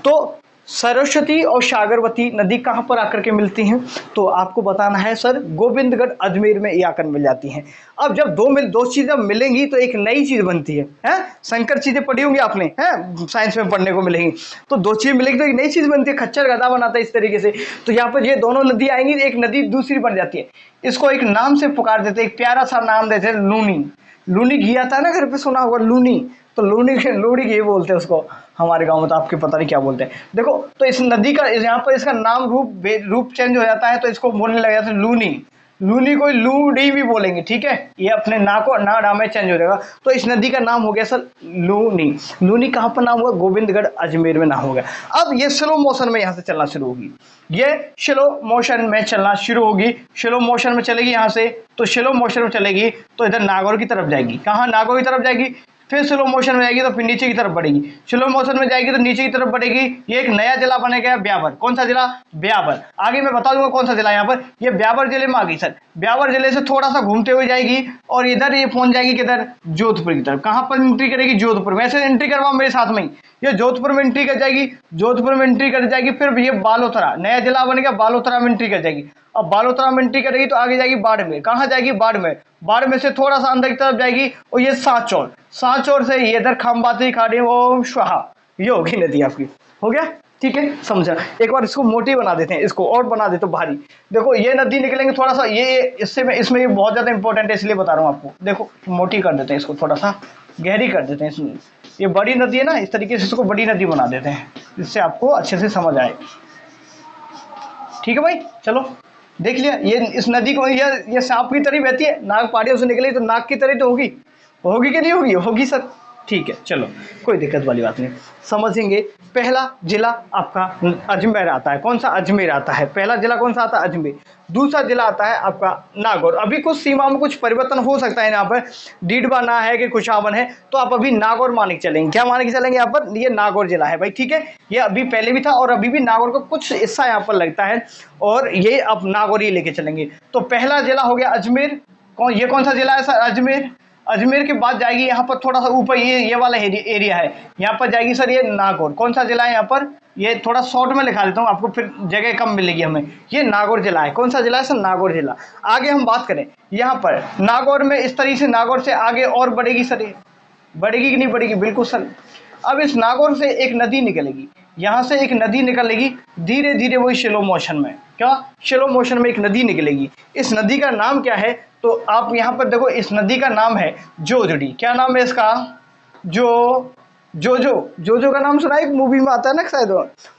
तो सरस्वती और सागरवती नदी कहाँ पर आकर के मिलती हैं? तो आपको बताना है सर, गोविंदगढ़ अजमेर में ये आकर मिल जाती हैं। अब जब दो चीज़ें मिलेंगी तो एक नई चीज़ बनती है, हैं? संकर चीज़ें पढ़ी होंगी आपने, हैं? साइंस में पढ़ने को मिलेंगी। तो दो चीज़ मिलेगी तो एक नई चीज़ बनती है, खच्चर गधा बनाता है इस तरीके से। तो यहाँ पर ये दोनों नदी आएंगी, एक नदी दूसरी बन जाती है। इसको एक नाम से पुकार देते हैं, एक प्यारा सा नाम देते हैं, लूनी। लूनी घी आता है ना, घर पे सुना होगा लूनी, तो लूनी घी बोलते हैं उसको हमारे गांव में, तो आपके पता नहीं क्या बोलते हैं। देखो तो इस नदी का यहाँ पर इसका नाम रूप चेंज हो जाता है, तो इसको बोलने लग जाते हैं लूनी। लूनी को लूनी भी बोलेंगे। ठीक है, ये अपने ना में चेंज हो जाएगा। तो इस नदी का नाम हो गया सर लूनी। लूनी कहाँ पर नाम हुआ? गोविंदगढ़ अजमेर में नाम हो गया। अब ये स्लो मोशन में यहाँ से चलना शुरू होगी, ये स्लो मोशन में चलना शुरू होगी। स्लो मोशन में चलेगी यहाँ से, तो स्लो मोशन में चलेगी तो इधर नागौर की तरफ जाएगी। कहाँ? नागौर की तरफ जाएगी। फिर स्लो मोशन में जाएगी तो फिर नीचे की तरफ बढ़ेगी। स्लो मोशन में जाएगी तो नीचे की तरफ बढ़ेगी। ये एक नया जिला बनेगा ब्यावर। कौन सा जिला? ब्यावर। आगे मैं बता दूंगा कौन सा जिला। यहाँ पर ये ब्यावर जिले में आ गई सर। ब्यावर जिले से थोड़ा सा घूमते हुए जाएगी और इधर ये पहुंच जाएगी किधर? जोधपुर की तरफ। कहाँ पर एंट्री करेगी? जोधपुर में। ऐसे एंट्री करवाओ मेरे साथ में ही, ये जोधपुर में एंट्री कर जाएगी। जोधपुर में एंट्री कर जाएगी, फिर ये बालोतरा, नया जिला बनेगा, बालोतरा में एंट्री कर जाएगी। अब बालोतरा में एंट्री करेगी तो आगे जाएगी बाड़मेर। कहाँ जाएगी? बाड़मेर। बाड़मेर से थोड़ा सा अंदर की तरफ जाएगी और ये सांचौर। सांचौर से ये इधर खंबाती खाड़ी, ओम स्वाहा, ये होगी नदी आपकी। हो गया? ठीक है, समझा। एक बार इसको मोटी बना देते हैं, इसको और बना देते भारी। देखो ये नदी निकलेंगे थोड़ा सा, ये इसमें ये बहुत ज्यादा इंपॉर्टेंट है, इसलिए बता रहा हूँ आपको। देखो मोटी कर देते हैं इसको, थोड़ा सा गहरी कर देते हैं इसमें। ये बड़ी नदी है ना, इस तरीके से इसको बड़ी नदी बना देते हैं, जिससे आपको अच्छे से समझ आए। ठीक है भाई, चलो देख लिया। ये इस नदी को ये सांप की तरह बहती है, नाग पहाड़ियों से निकली तो नाग की तरह तो होगी। होगी कि नहीं होगी? होगी सर। ठीक है, चलो कोई दिक्कत वाली बात नहीं, समझेंगे। पहला जिला आपका अजमेर आता है। कौन सा? अजमेर आता है। पहला जिला कौन सा आता है? अजमेर। दूसरा जिला आता है आपका नागौर। अभी कुछ सीमा में कुछ परिवर्तन हो सकता है, यहाँ पर डीडवा ना है कि कुछावन है, तो आप अभी नागौर मान के चलेंगे। क्या मान के चलेंगे? यहाँ पर ये नागौर जिला है भाई। ठीक है, ये अभी पहले भी था और अभी भी नागौर का कुछ हिस्सा यहाँ पर लगता है, और ये अब नागौर ही लेके चलेंगे। तो पहला जिला हो गया अजमेर। ये कौन सा जिला है सर? अजमेर। अजमेर के बाद जाएगी यहाँ पर थोड़ा सा ऊपर, ये वाला एरिया है, यहाँ पर जाएगी सर ये नागौर। कौन सा जिला है यहाँ पर? ये थोड़ा शॉर्ट में लिखा देता हूँ आपको, फिर जगह कम मिलेगी हमें। ये नागौर जिला है। कौन सा जिला है सर? नागौर जिला। आगे हम बात करें यहाँ पर नागौर में, इस तरीके से नागौर से आगे और बढ़ेगी सर, ये बढ़ेगी कि नहीं बढ़ेगी? बिल्कुल सर। अब इस नागौर से एक नदी निकलेगी, यहाँ से एक नदी निकलेगी धीरे धीरे, वही स्लो मोशन में। क्या? स्लो मोशन में एक नदी निकलेगी। इस नदी का नाम क्या है? तो आप यहाँ पर देखो, इस नदी का नाम है जोजड़ी। क्या नाम है इसका? जोजो का नाम सुना है, एक मूवी में आता है ना शायद,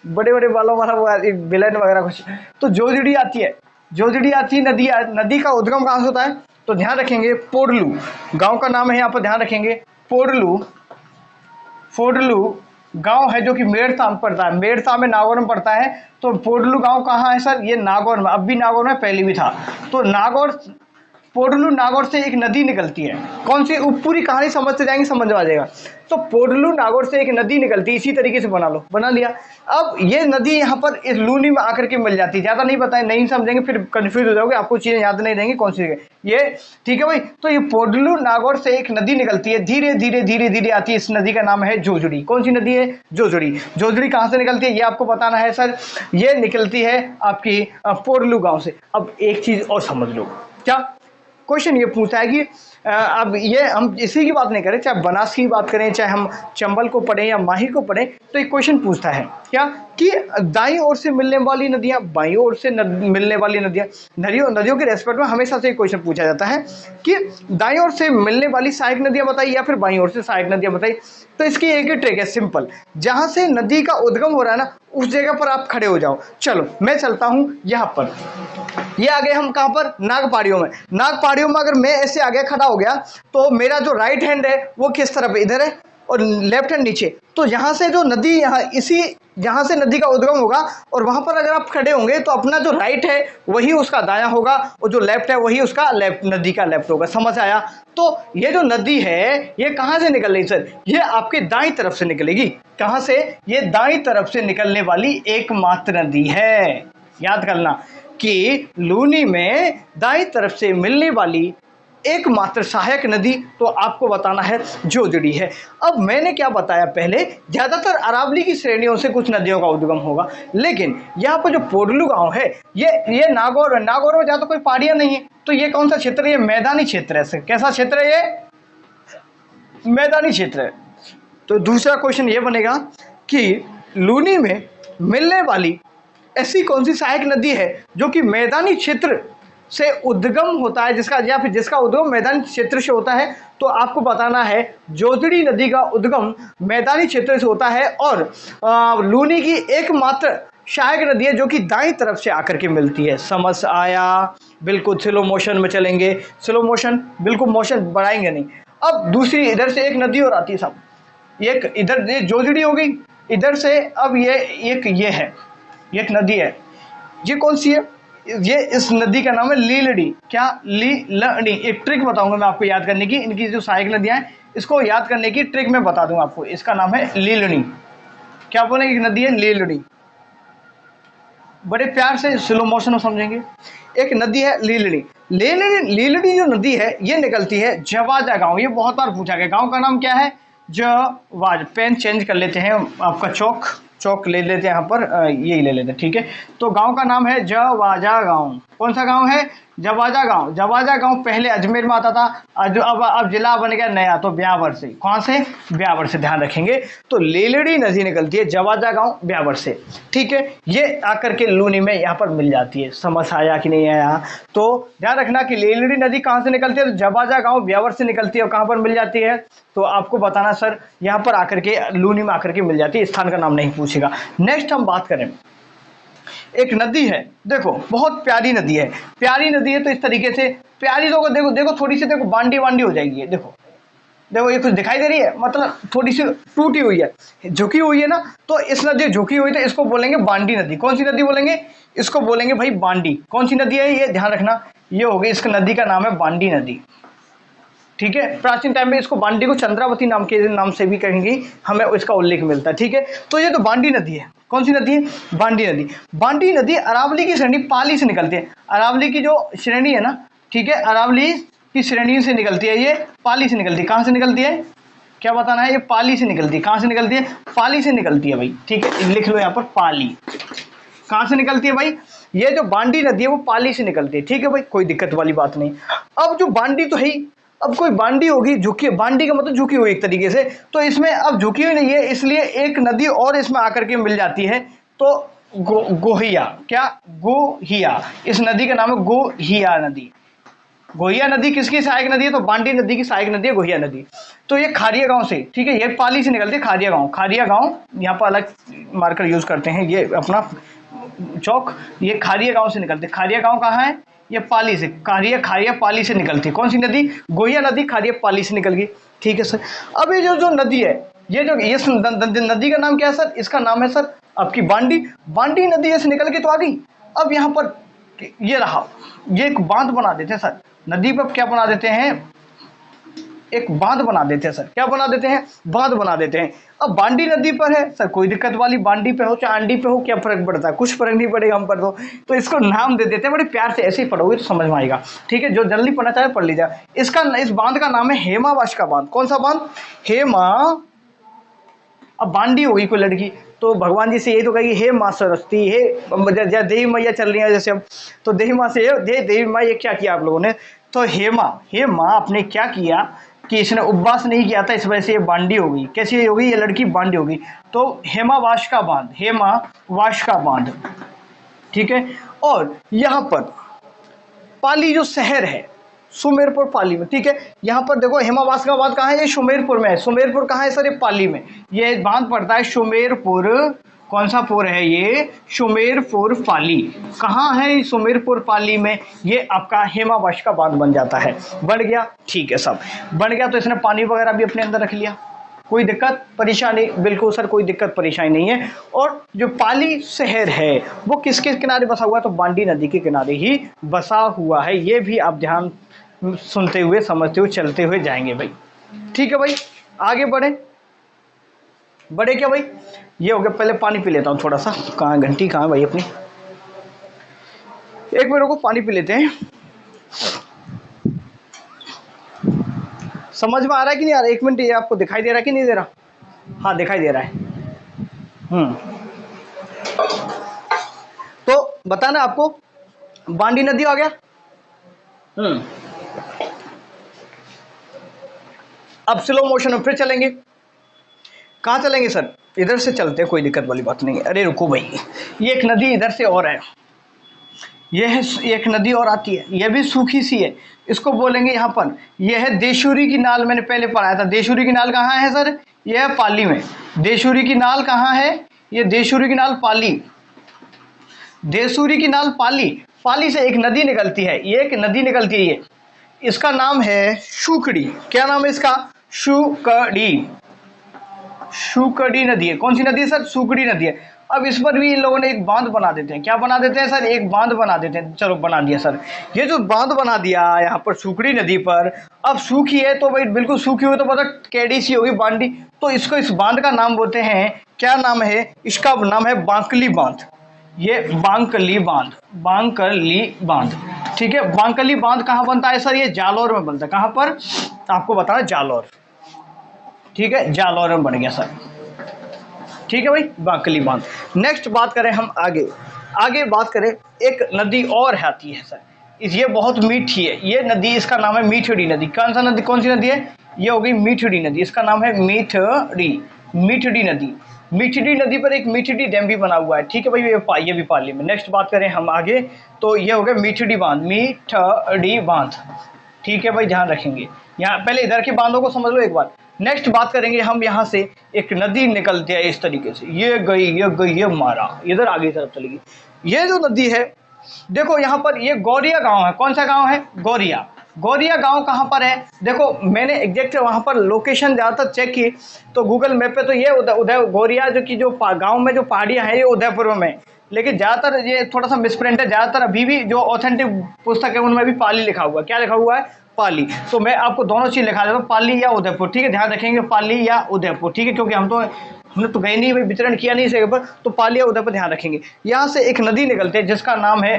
बड़े बड़े बालों वाला एक विलेन वगैरह कुछ। तो जोजड़ी आती है, जोजड़ी आती है नदी। नदी का उद्गम कहाँ से होता है? तो ध्यान रखेंगे, पोडलू गांव का नाम है, यहाँ पर ध्यान रखेंगे। पोडलू गांव है जो कि मेड़ता में पड़ता है, मेड़ता में नागौर में पड़ता है। तो पोडलू गांव कहाँ है सर? ये नागौर में। अब भी नागौर में, पहले भी था। तो नागौर पोडलू नागौर से एक नदी निकलती है, कौन सी, पूरी कहानी समझते जाएंगे समझ में आ जाएगा। तो पोडलू नागौर से एक नदी निकलती है, इसी तरीके से बना लो, बना लिया। अब ये नदी यहाँ पर इस लूनी में आकर के मिल जाती है, ज़्यादा नहीं बताएं, नहीं समझेंगे फिर कंफ्यूज हो जाओगे, आपको चीज़ें याद नहीं रहेंगी कौन सी जगह ये, ठीक है भाई। तो ये पोडलू नागौर से एक नदी निकलती है, धीरे धीरे धीरे धीरे आती है, इस नदी का नाम है जोजड़ी। कौन सी नदी है? जोजड़ी। जोजड़ी कहाँ से निकलती है ये आपको बताना है सर, ये निकलती है आपकी पोडलू गाँव से। अब एक चीज़ और समझ लो, क्या क्वेश्चन ये पूछता है कि अब ये हम इसी की बात नहीं करें, चाहे बनास की बात करें, चाहे हम चंबल को पढ़ें या माही को पढ़ें, तो एक क्वेश्चन पूछता है क्या कि दाईं ओर से मिलने वाली नदियां, बाईं ओर से मिलने वाली नदियां, नदियों के रेस्पेक्ट में हमेशा से एक क्वेश्चन पूछा जाता है कि दाईं ओर से मिलने वाली सहायक नदियां बताइए या फिर बाईं ओर से सहायक नदियां बताइए। तो इसकी एक ही ट्रिक है, सिंपल, जहां से नदी का उद्गम हो रहा है ना, उस जगह पर आप खड़े हो जाओ। चलो मैं चलता हूं यहाँ पर, ये आ गए हम कहाँ पर, नागपाड़ियों में। नागपाड़ियों में अगर मैं ऐसे आगे खड़ा हो गया तो मेरा जो राइट हैंड है वो किस तरफ है, इधर है, और लेफ्ट हैंड नीचे। तो यहाँ से जो नदी, यहाँ से नदी का उद्गम होगा, और वहाँ पर अगर आप खड़े होंगे तो अपना जो राइट है वही उसका दायां होगा, और जो लेफ्ट है वही उसका लेफ्ट, नदी का लेफ्ट होगा। समझ आया? तो ये जो नदी है ये कहाँ से निकल रही सर, ये आपके दाईं तरफ से निकलेगी। कहाँ से? ये दाईं तरफ से निकलने वाली एकमात्र नदी है। याद करना कि लूनी में दाईं तरफ से मिलने वाली एकमात्र सहायक नदी तो आपको बताना है जोजड़ी है। अब मैंने क्या बताया पहले, ज्यादातर अरावली की श्रेणियों से कुछ नदियों का उद्गम होगा, लेकिन यहाँ पर जो पोडलू गांव है ये नागौर में ज्यादा कोई पहाड़ियां नहीं है, तो ये कौन सा क्षेत्र है? ये मैदानी क्षेत्र है सर। कैसा क्षेत्र है? ये मैदानी क्षेत्र है। तो दूसरा क्वेश्चन ये बनेगा कि लूनी में मिलने वाली ऐसी कौन सी सहायक नदी है जो कि मैदानी क्षेत्र से उद्गम होता है, जिसका या फिर जिसका उद्गम मैदानी क्षेत्र से होता है। तो आपको बताना है जोजड़ी नदी का उद्गम मैदानी क्षेत्र से होता है, और लूनी की एकमात्र सहायक नदी है जो कि दाईं तरफ से आकर के मिलती है। समझ आया? बिल्कुल स्लो मोशन में चलेंगे, स्लो मोशन, बिल्कुल मोशन बढ़ाएंगे नहीं। अब दूसरी इधर से एक नदी और आती है साहब, एक इधर ये जोजड़ी हो गई, इधर से अब ये है, ये एक नदी है, ये कौन सी है? ये इस नदी का नाम है लीलड़ी। क्या? लीलड़ी। एक ट्रिक बताऊंगा मैं आपको याद करने की, इनकी जो सहायक नदियां हैं इसको याद करने की ट्रिक मैं बता दूंगा आपको। इसका नाम है लीलड़ी। क्या बोलेंगे? एक नदी है लीलड़ी, बड़े प्यार से स्लो मोशन में समझेंगे। एक नदी है लीलड़ी। लीलड़ी जो नदी है ये निकलती है जवाजा गांव। ये बहुत बार पूछा गया, गांव का नाम क्या है? जवाज। पेन चेंज कर लेते हैं, आपका चौक ले लेते हैं यहाँ पर, यही ले लेते हैं, ठीक है। तो गांव का नाम है जवाजा गांव। कौन सा गांव है? जवाजा गांव। जवाजा गांव पहले अजमेर में आता था, अब जिला बन गया नया, तो ब्यावर से। कहाँ से? ब्यावर से, ध्यान रखेंगे। तो लीलड़ी नदी निकलती है जवाजा गांव ब्यावर से, ठीक है। ये आकर के लूनी में यहाँ पर मिल जाती है। समझ आया कि नहीं आया? तो ध्यान रखना कि लीलड़ी नदी कहाँ से निकलती है, तो जवाजा गांव ब्यावर से निकलती है। और कहाँ पर मिल जाती है? तो आपको बताना सर, यहाँ पर आकर के लूनी में आकर के मिल जाती है, स्थान का नाम नहीं पूछेगा। नेक्स्ट हम बात करें, एक नदी है, देखो बहुत प्यारी नदी है। प्यारी नदी है तो इस तरीके से प्यारी, तो देखो थोड़ी सी, देखो बांडी हो जाएगी। देखो ये कुछ दिखाई दे रही है, मतलब थोड़ी सी टूटी हुई है, झुकी हुई है ना, तो इस नदी झुकी हुई, तो इसको बोलेंगे बांडी नदी। कौन सी नदी बोलेंगे? इसको बोलेंगे भाई बांडी। कौन सी नदी है ये? ध्यान रखना, ये हो गई, इस नदी का नाम है बांडी नदी, ठीक है। प्राचीन टाइम में इसको बांडी को चंद्रावती नाम से भी कहेंगे, हमें इसका उल्लेख मिलता है, ठीक है। तो ये तो बांडी नदी है। कौन सी नदी है? बांडी नदी। बांडी नदी अरावली की श्रेणी पाली से निकलती है। अरावली की जो श्रेणी है ना, ठीक है, अरावली की श्रेणी से निकलती है, ये पाली से निकलती है। कहाँ से निकलती है? क्या बताना है? ये पाली से निकलती है। कहाँ से निकलती है? पाली से निकलती है भाई, ठीक है, लिख लो यहाँ पर पाली। कहाँ से निकलती है भाई? ये जो बांडी नदी है वो पाली से निकलती है, ठीक है भाई, कोई दिक्कत वाली बात नहीं। अब जो बांडी तो है, अब कोई बांडी होगी झुकी, बांडी का मतलब झुकी हुई एक तरीके से, तो इसमें अब झुकी हुई नहीं है, इसलिए एक नदी और इसमें आकर के मिल जाती है, तो गोहिया। क्या? गोहिया। इस नदी का नाम है गोहिया नदी। गोहिया नदी किसकी सहायक नदी है? तो बांडी नदी की सहायक नदी है गोहिया नदी। तो ये खारिया गांव से, ठीक है, ये पाली से निकलती है। खारिया गांव यहाँ पर अलग मार्कर यूज करते हैं, ये अपना चौक, ये खारिया गांव से निकलते। खारिया गांव कहाँ है? ये पाली से। खारिया पाली से निकलती है। कौन सी नदी? गोहिया नदी खारिया पाली से निकल गई, ठीक है सर। अब ये जो नदी है, ये नदी का नाम क्या है सर? इसका नाम है सर आपकी बांडी नदी। ऐसे निकल के तो आ गई। अब यहाँ पर कि ये रहा, ये एक बांध बना देते हैं सर, नदी पर क्या बना देते हैं, एक बांध बना देते हैं सर, क्या बना देते हैं, बांध बना देते हैं। अब बांडी नदी पर है सर, कोई दिक्कत वाली, बांडी पे हो चाहे आंडी पे हो, क्या फर्क पड़ता है, कुछ फर्क नहीं पड़ेगा हम पर तो इसको नाम दे देते हैं, बड़े प्यार से, ऐसे ही पढ़ोगे तो समझ में आएगा, ठीक है। जो जल्दी पढ़ना चाहे पढ़ लीजिए। इस बांध का नाम है हेमावाशिका बांध। कौन सा बांध, हेमा। अब बांडी होगी कोई लड़की तो भगवान जी से यही तो कहेगी, हे माँ सरस्वती, हे देवी मैया चल रही है जैसे अब, तो देवी माँ से देवी माँ ये क्या किया आप लोगों ने, तो हे माँ आपने क्या किया कि इसने उपवास नहीं किया था, इस वजह से ये बांडी हो गई। कैसी होगी ये लड़की, बांडी होगी। तो हेमावाशिका बांध, हेमावाशिका बांध, ठीक है। और यहाँ पर पाली जो शहर है, सुमेरपुर पाली में, ठीक है। यहाँ पर देखो हेमावाशिका बांध कहाँ है, ये सुमेरपुर में है। सुमेरपुर कहाँ है सर, ये पाली में। ये बांध पड़ता है सुमेरपुर, कौन सा पुर है ये, सुमेरपुर पाली। कहाँ है सुमेरपुर पाली में, ये आपका हेमावाशिका बांध बन जाता है। बन गया, ठीक है सब बन गया। तो इसने पानी वगैरह भी अपने अंदर रख लिया, कोई दिक्कत परेशानी, बिल्कुल सर कोई दिक्कत परेशानी नहीं है। और जो पाली शहर है वो किसके किनारे बसा हुआ है, तो बांडी नदी के किनारे ही बसा हुआ है। ये भी आप ध्यान सुनते हुए समझते हुए चलते हुए जाएंगे भाई, ठीक है भाई। आगे बढ़े क्या भाई, ये हो गया। पहले पानी पी लेता हूँ थोड़ा सा, कहाँ घंटी कहाँ है भाई अपनी, एक मिनट को पानी पी लेते हैं। समझ में आ रहा है कि नहीं आ रहा है, एक मिनट, ये आपको दिखाई दे रहा है कि नहीं दे रहा, हाँ दिखाई दे रहा है। तो बताना आपको, बांडी नदी आ गया। अब स्लो मोशन में फिर चलेंगे, कहाँ चलेंगे सर, इधर से चलते हैं, कोई दिक्कत वाली बात नहीं है। अरे रुको भाई, ये एक नदी इधर से और है, ये है एक नदी और आती है, ये भी सूखी सी है, इसको बोलेंगे यहाँ पर, ये है देशूरी की नाल। मैंने पहले पढ़ाया था, देशूरी की नाल कहाँ है सर, ये है पाली में। देशूरी की नाल कहाँ है, ये देशूरी की नाल पाली, देशूरी की नाल पाली। पाली से एक नदी निकलती है, ये एक नदी निकलती है, ये इसका नाम है शुकड़ी। क्या नाम है इसका, शुकड़ी, शुकड़ी नदी है। कौन सी नदी है सर, शुकड़ी नदी है। अब इस पर भी इन लोगों ने एक बांध बना देते हैं, क्या बना देते हैं सर, एक बांध बना देते हैं। चलो बना दिया सर, ये जो बांध बना दिया यहाँ पर शुकड़ी नदी पर, अब सूखी है तो भाई बिल्कुल सूखी हुई तो पता टेढ़ी सी होगी बांडी, तो इसको इस बांध का नाम बोलते हैं, क्या नाम है इसका, नाम है बांकली बांध। ये बांकली बांध, बांकली बांध, ठीक है। बांकली बांध कहाँ बनता है सर, ये जालौर में बनता है। कहाँ पर, आपको बताना, जालौर, ठीक है, जालौर में बन गया सर, ठीक है भाई, बांकली बांध। नेक्स्ट बात करें हम आगे बात करें, एक नदी और आती है सर, ये बहुत मीठी है ये नदी, इसका नाम है मीठड़ी नदी। कौन सा नदी, कौन सी नदी है, ये हो गई मीठड़ी नदी, इसका नाम है मीठड़ी नदी। मीठड़ी नदी पर एक मीठड़ी डैम भी बना हुआ है, ठीक है भाई, ये भी पाली में। नेक्स्ट बात करें हम आगे, तो ये हो गया मीठड़ी बांध, मीठड़ी बांध, ठीक है भाई, ध्यान रखेंगे। यहाँ पहले इधर के बांधों को समझ लो एक बार। नेक्स्ट बात करेंगे हम, यहाँ से एक नदी निकलती है इस तरीके से, ये गई ये मारा, इधर आगे तरफ चलेगी। ये जो नदी है देखो, यहाँ पर ये गौरिया गांव है। कौन सा गांव है, गौरिया गांव कहाँ पर है, देखो मैंने एग्जैक्ट वहाँ पर लोकेशन ज़्यादातर चेक की, तो गूगल मैप पे तो ये उदय गौरिया जो की जो गाँव में जो पहाड़ियाँ हैं ये उदयपुर में, लेकिन ज़्यादातर ये थोड़ा सा मिसप्रिंट है। ज़्यादातर अभी भी जो ऑथेंटिक पुस्तक है उनमें भी पाली लिखा हुआ है। क्या लिखा हुआ है, पाली। तो मैं आपको दोनों चीज़ लिखा देता हूँ, पाली या उदयपुर, ठीक है, ध्यान रखेंगे, पाली या उदयपुर, ठीक है, क्योंकि हमने तो गए नहीं भाई, वितरण किया नहीं इस जगह पर, तो पाली या उदयपुर ध्यान रखेंगे। यहाँ से एक नदी निकलती है जिसका नाम है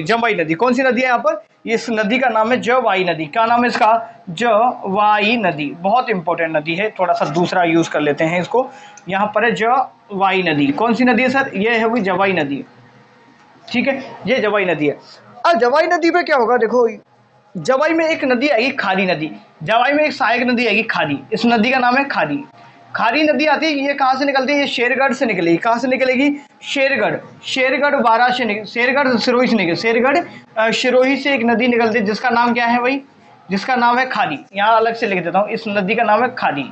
जवाई नदी। कौन सी नदी है यहाँ पर, इस नदी का नाम है जवाई नदी। क्या नाम है इसका, जवाई नदी, बहुत इंपॉर्टेंट नदी है। थोड़ा सा दूसरा यूज कर लेते हैं इसको, यहाँ पर है जवाई नदी। कौन सी नदी है सर, ये है वो जवाई नदी, ठीक है, ये जवाई नदी है। अब जवाई नदी पे क्या होगा, देखो जवाई में एक नदी आएगी खारी नदी, जवाई में एक सहायक नदी आएगी खारी, इस नदी का नाम है खारी। खारी नदी आती है, ये कहाँ से निकलती है, ये शेरगढ़ से निकलेगी। कहाँ से निकलेगी, शेरगढ़ बारा से शेरगढ़ सिरोही से निकले, शेरगढ़ सिरोही से एक नदी निकलती है जिसका नाम क्या है भाई, जिसका नाम है खारी। यहाँ अलग से लिख देता हूँ, इस नदी का नाम है खारी।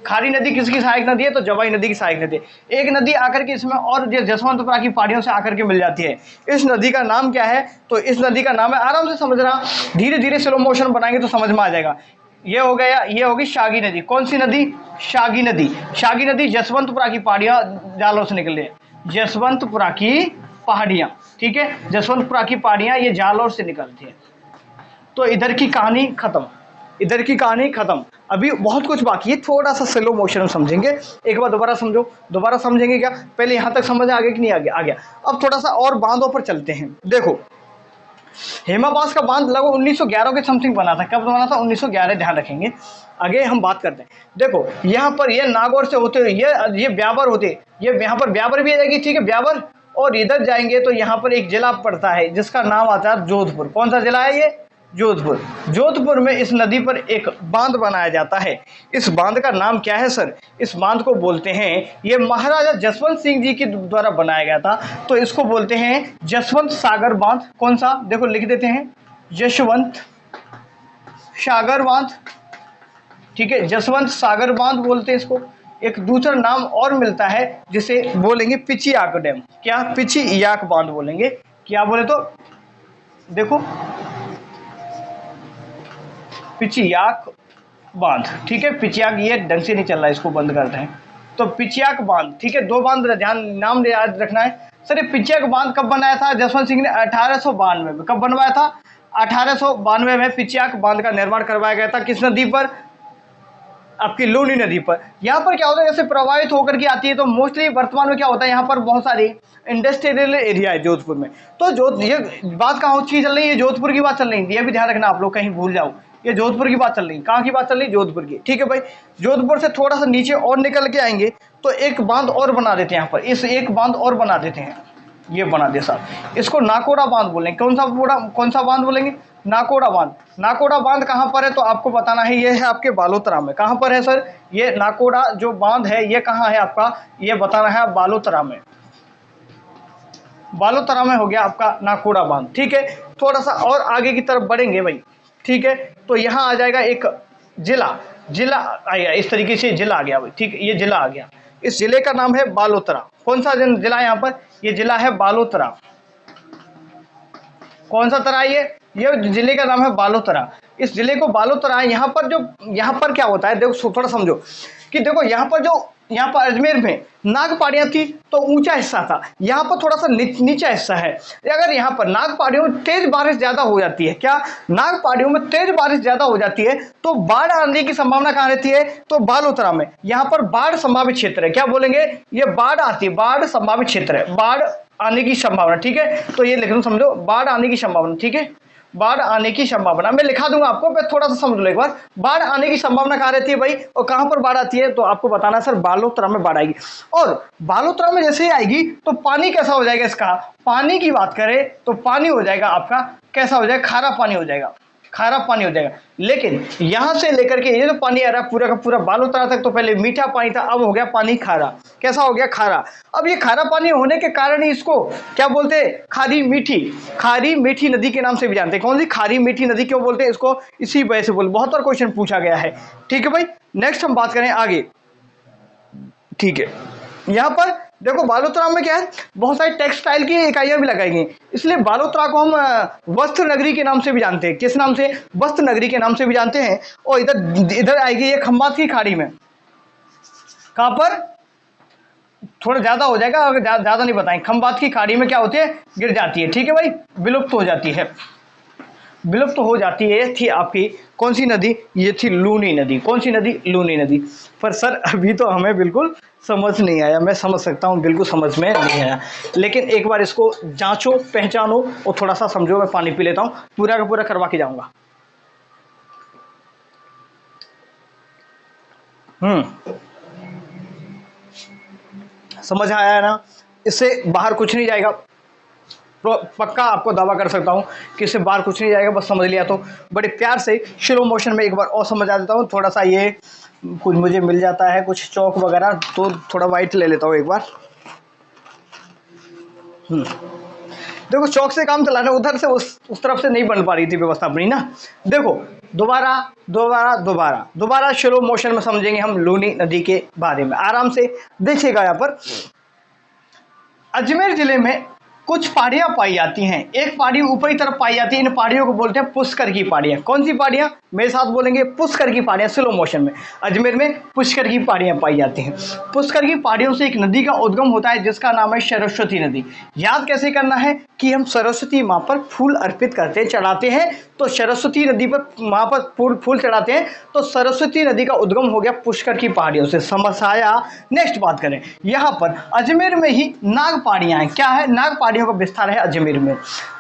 खारी नदी किसकी सहायक नदी है, तो जवाई नदी की सहायक नदी है। एक नदी आकर के इसमें और जसवंतपुरा की पहाड़ियों से आकर के मिल जाती है, इस नदी का नाम क्या है, तो इस नदी का नाम है, आराम से समझना, धीरे धीरे स्लो मोशन बनाएंगे तो समझ में आ जाएगा। ये हो गया, ये होगी शागी नदी। कौन सी नदी, शागी नदी। शागी नदी जसवंतपुरा की पहाड़ियाँ जालों से निकले, जसवंतपुरा की पहाड़ियाँ, ठीक है, जसवंतपुरा की पहाड़ियाँ ये जालौर से निकलती हैं। तो इधर की कहानी खत्म, इधर की कहानी खत्म। अभी बहुत कुछ बाकी है, थोड़ा सा स्लो मोशन में समझेंगे। एक बार दोबारा समझो, दोबारा समझेंगे क्या? पहले यहाँ तक समझ आ गया कि नहीं आ गया? आ गया। अब थोड़ा सा और बांधों पर चलते हैं। देखो, हेमाबास का बांध लगभग 1911 के समथिंग बना था। कब बना था? 1911, ध्यान रखेंगे। आगे हम बात करते हैं। देखो यहाँ पर ये नागौर से होते हुए ये ब्यावर होते, ये यहाँ पर ब्यावर भी आ जाएगी, ठीक है, ब्यावर। और इधर जाएंगे तो यहाँ पर एक जिला पड़ता है जिसका नाम आता है जोधपुर। कौन सा जिला है ये? जोधपुर। जोधपुर में इस नदी पर एक बांध बनाया जाता है। इस बांध का नाम क्या है सर? इस बांध को बोलते हैं, ये महाराजा जसवंत सिंह जी के द्वारा बनाया गया था, तो इसको बोलते हैं जसवंत सागर बांध। कौन सा? देखो लिख देते हैं, जसवंत सागर बांध, ठीक है, जसवंत सागर बांध बोलते हैं इसको। एक दूसरा नाम और मिलता है जिसे बोलेंगे पिचियाक डैम। क्या? पिचियाक बांध बोलेंगे। क्या बोले तो देखो, पिचियाक बांध, ठीक है, पिचियाक, ये ढंग से नहीं चल रहा है, इसको बंद करते हैं। तो पिचियाक बांध, ठीक है, दो बांध ध्यान नाम याद रखना है सर। ये पिचियाक बांध कब बनाया था जसवंत सिंह ने? 1892 में। कब बनवाया था? 1892 में पिचियाक बांध का निर्माण करवाया गया था। किस नदी पर? आपकी लूनी नदी पर। यहाँ पर क्या होता है, जैसे प्रभावित होकर के आती है, तो मोस्टली वर्तमान में क्या होता है, यहाँ पर बहुत सारी इंडस्ट्रियल एरिया है जोधपुर में। तो जो ये बात कहाँ की चल रही है? जोधपुर की बात चल रही है, ये भी ध्यान रखना आप लोग, कहीं भूल जाओ। ये जोधपुर की बात चल रही है। कहाँ की बात चल रही है? जोधपुर की, ठीक है भाई। जोधपुर से थोड़ा सा नीचे और निकल के आएंगे तो एक बांध और बना देते हैं यहाँ पर, इस एक बांध और बना देते हैं, ये बना दे साहब। इसको नाकोड़ा बांध बोलेंगे। कौन सा बांध बोलेंगे? नाकोड़ा बांध। नाकोड़ा बांध कहाँ पर है तो आपको बताना है, ये है आपके बालोतरा में। कहाँ पर है सर? ये नाकोड़ा जो बांध है ये कहाँ है आपका? ये बताना है बालोतरा में। बालोतरा में हो गया आपका नाकोड़ा बांध, ठीक है। थोड़ा सा और आगे की तरफ बढ़ेंगे भाई, ठीक है, तो यहाँ आ जाएगा एक जिला आ गया, इस तरीके से जिला आ गया भाई, ठीक है, ये जिला आ गया। इस जिले का नाम है बालोतरा। कौन सा जिला है यहाँ पर? ये जिला है बालोतरा। कौन सा तरा? ये जिले का नाम है बालोतरा। इस जिले को बालोतरा है। यहाँ पर क्या होता है, देखो थोड़ा समझो कि देखो यहाँ पर अजमेर में नाग पहाड़ियाँ थी तो ऊंचा हिस्सा था, यहाँ पर थोड़ा सा नीचा हिस्सा है। अगर यहाँ पर नाग पहाड़ियों में तेज बारिश ज्यादा हो जाती है, क्या नाग पहाड़ियों में तेज बारिश ज्यादा हो जाती है तो बाढ़ आने की संभावना कहाँ रहती है? तो बालोतरा में। यहाँ पर बाढ़ संभावित क्षेत्र है। क्या बोलेंगे? ये बाढ़ आती है, बाढ़ संभावित क्षेत्र है, बाढ़ आने की संभावना, ठीक है। तो ये लिखना समझो, बाढ़ आने की संभावना, ठीक है, बाढ़ आने की संभावना। मैं लिखा दूंगा आपको, मैं थोड़ा सा समझ लो एक बार। बाढ़ आने की संभावना कहाँ रहती है भाई, और कहाँ पर बाढ़ आती है? तो आपको बताना सर बालोतरा में बाढ़ आएगी। और बालोतरा में जैसे ही आएगी तो पानी कैसा हो जाएगा इसका? पानी की बात करें तो पानी हो जाएगा आपका, कैसा हो जाएगा? खारा पानी हो जाएगा, खारा पानी हो जाएगा। लेकिन यहां से लेकर के ये जो पानी आ रहा है पूरा का पूरा बालोतरा तक, तो पहले मीठा पानी था, अब हो गया पानी खारा। कैसा हो गया? खारा। अब ये खारा पानी होने के कारण ही इसको क्या बोलते हैं? खारी मीठी नदी के नाम से भी जानते हैं। कौन सी? खारी मीठी नदी क्यों बोलते हैं इसको? इसी वजह से बोल, बहुत बार क्वेश्चन पूछा गया है, ठीक है भाई। नेक्स्ट हम बात करें आगे, ठीक है। यहाँ पर देखो बालोतरा में क्या है, बहुत सारी टेक्सटाइल की इकाइयां भी लगाई गई, इसलिए बालोतरा को हम वस्त्र नगरी के नाम से भी जानते हैं। किस नाम से? वस्त्र नगरी के नाम से भी जानते हैं। और इधर आएगी ये खंबात की खाड़ी में। कहां पर? थोड़ा ज्यादा हो जाएगा, अगर ज्यादा नहीं बताएं। खंबात की खाड़ी में क्या होती है? गिर जाती है, ठीक है भाई, विलुप्त हो जाती है, विलुप्त हो जाती है। थी आपकी कौन सी नदी? ये थी लूनी नदी। कौन सी नदी? लूनी नदी। पर सर अभी तो हमें बिल्कुल समझ नहीं आया। मैं समझ सकता हूँ, बिल्कुल समझ में नहीं आया, लेकिन एक बार इसको जांचो, पहचानो और थोड़ा सा समझो। मैं पानी पी लेता हूँ, पूरा का पूरा करवा के जाऊंगा। समझ आया ना? इससे बाहर कुछ नहीं जाएगा, पक्का आपको दावा कर सकता हूं कि इससे बाहर कुछ नहीं जाएगा। बस समझ लिया तो बड़े प्यार से स्लो मोशन में एक बार और समझा देता हूं। थोड़ा सा ये कुछ मुझे मिल जाता है, कुछ चौक वगैरह, तो थोड़ा वाइट ले लेता हूं एक बार। देखो चौक से काम चलाना, उधर से उस तरफ से नहीं बन पा रही थी व्यवस्था अपनी ना। देखो दोबारा स्लो मोशन में समझेंगे हम लूनी नदी के बारे में। आराम से देखिएगा। यहाँ पर अजमेर जिले में कुछ पहाड़ियां पाई जाती हैं, एक पहाड़ी ऊपरी तरफ पाई जाती है, इन पहाड़ियों को बोलते हैं पुष्कर की पहाड़ियां। कौन सी पहाड़ियां? मेरे साथ बोलेंगे, पुष्कर की पहाड़ियां। स्लो मोशन में अजमेर में पुष्कर की पहाड़ियां पाई जाती हैं। पुष्कर की पहाड़ियों से एक नदी का उद्गम होता है जिसका नाम है सरस्वती नदी। याद कैसे करना है कि हम सरस्वती माँ पर फूल अर्पित करते हैं, चढ़ाते हैं, तो सरस्वती नदी पर माँ पर फूल चढ़ाते हैं, तो सरस्वती नदी का उद्गम हो गया पुष्कर की पहाड़ियों से। समझ आया? नेक्स्ट बात करें, यहाँ पर अजमेर में ही नाग पहाड़ियां हैं। क्या है? नाग पहाड़ियों का विस्तार है अजमेर में।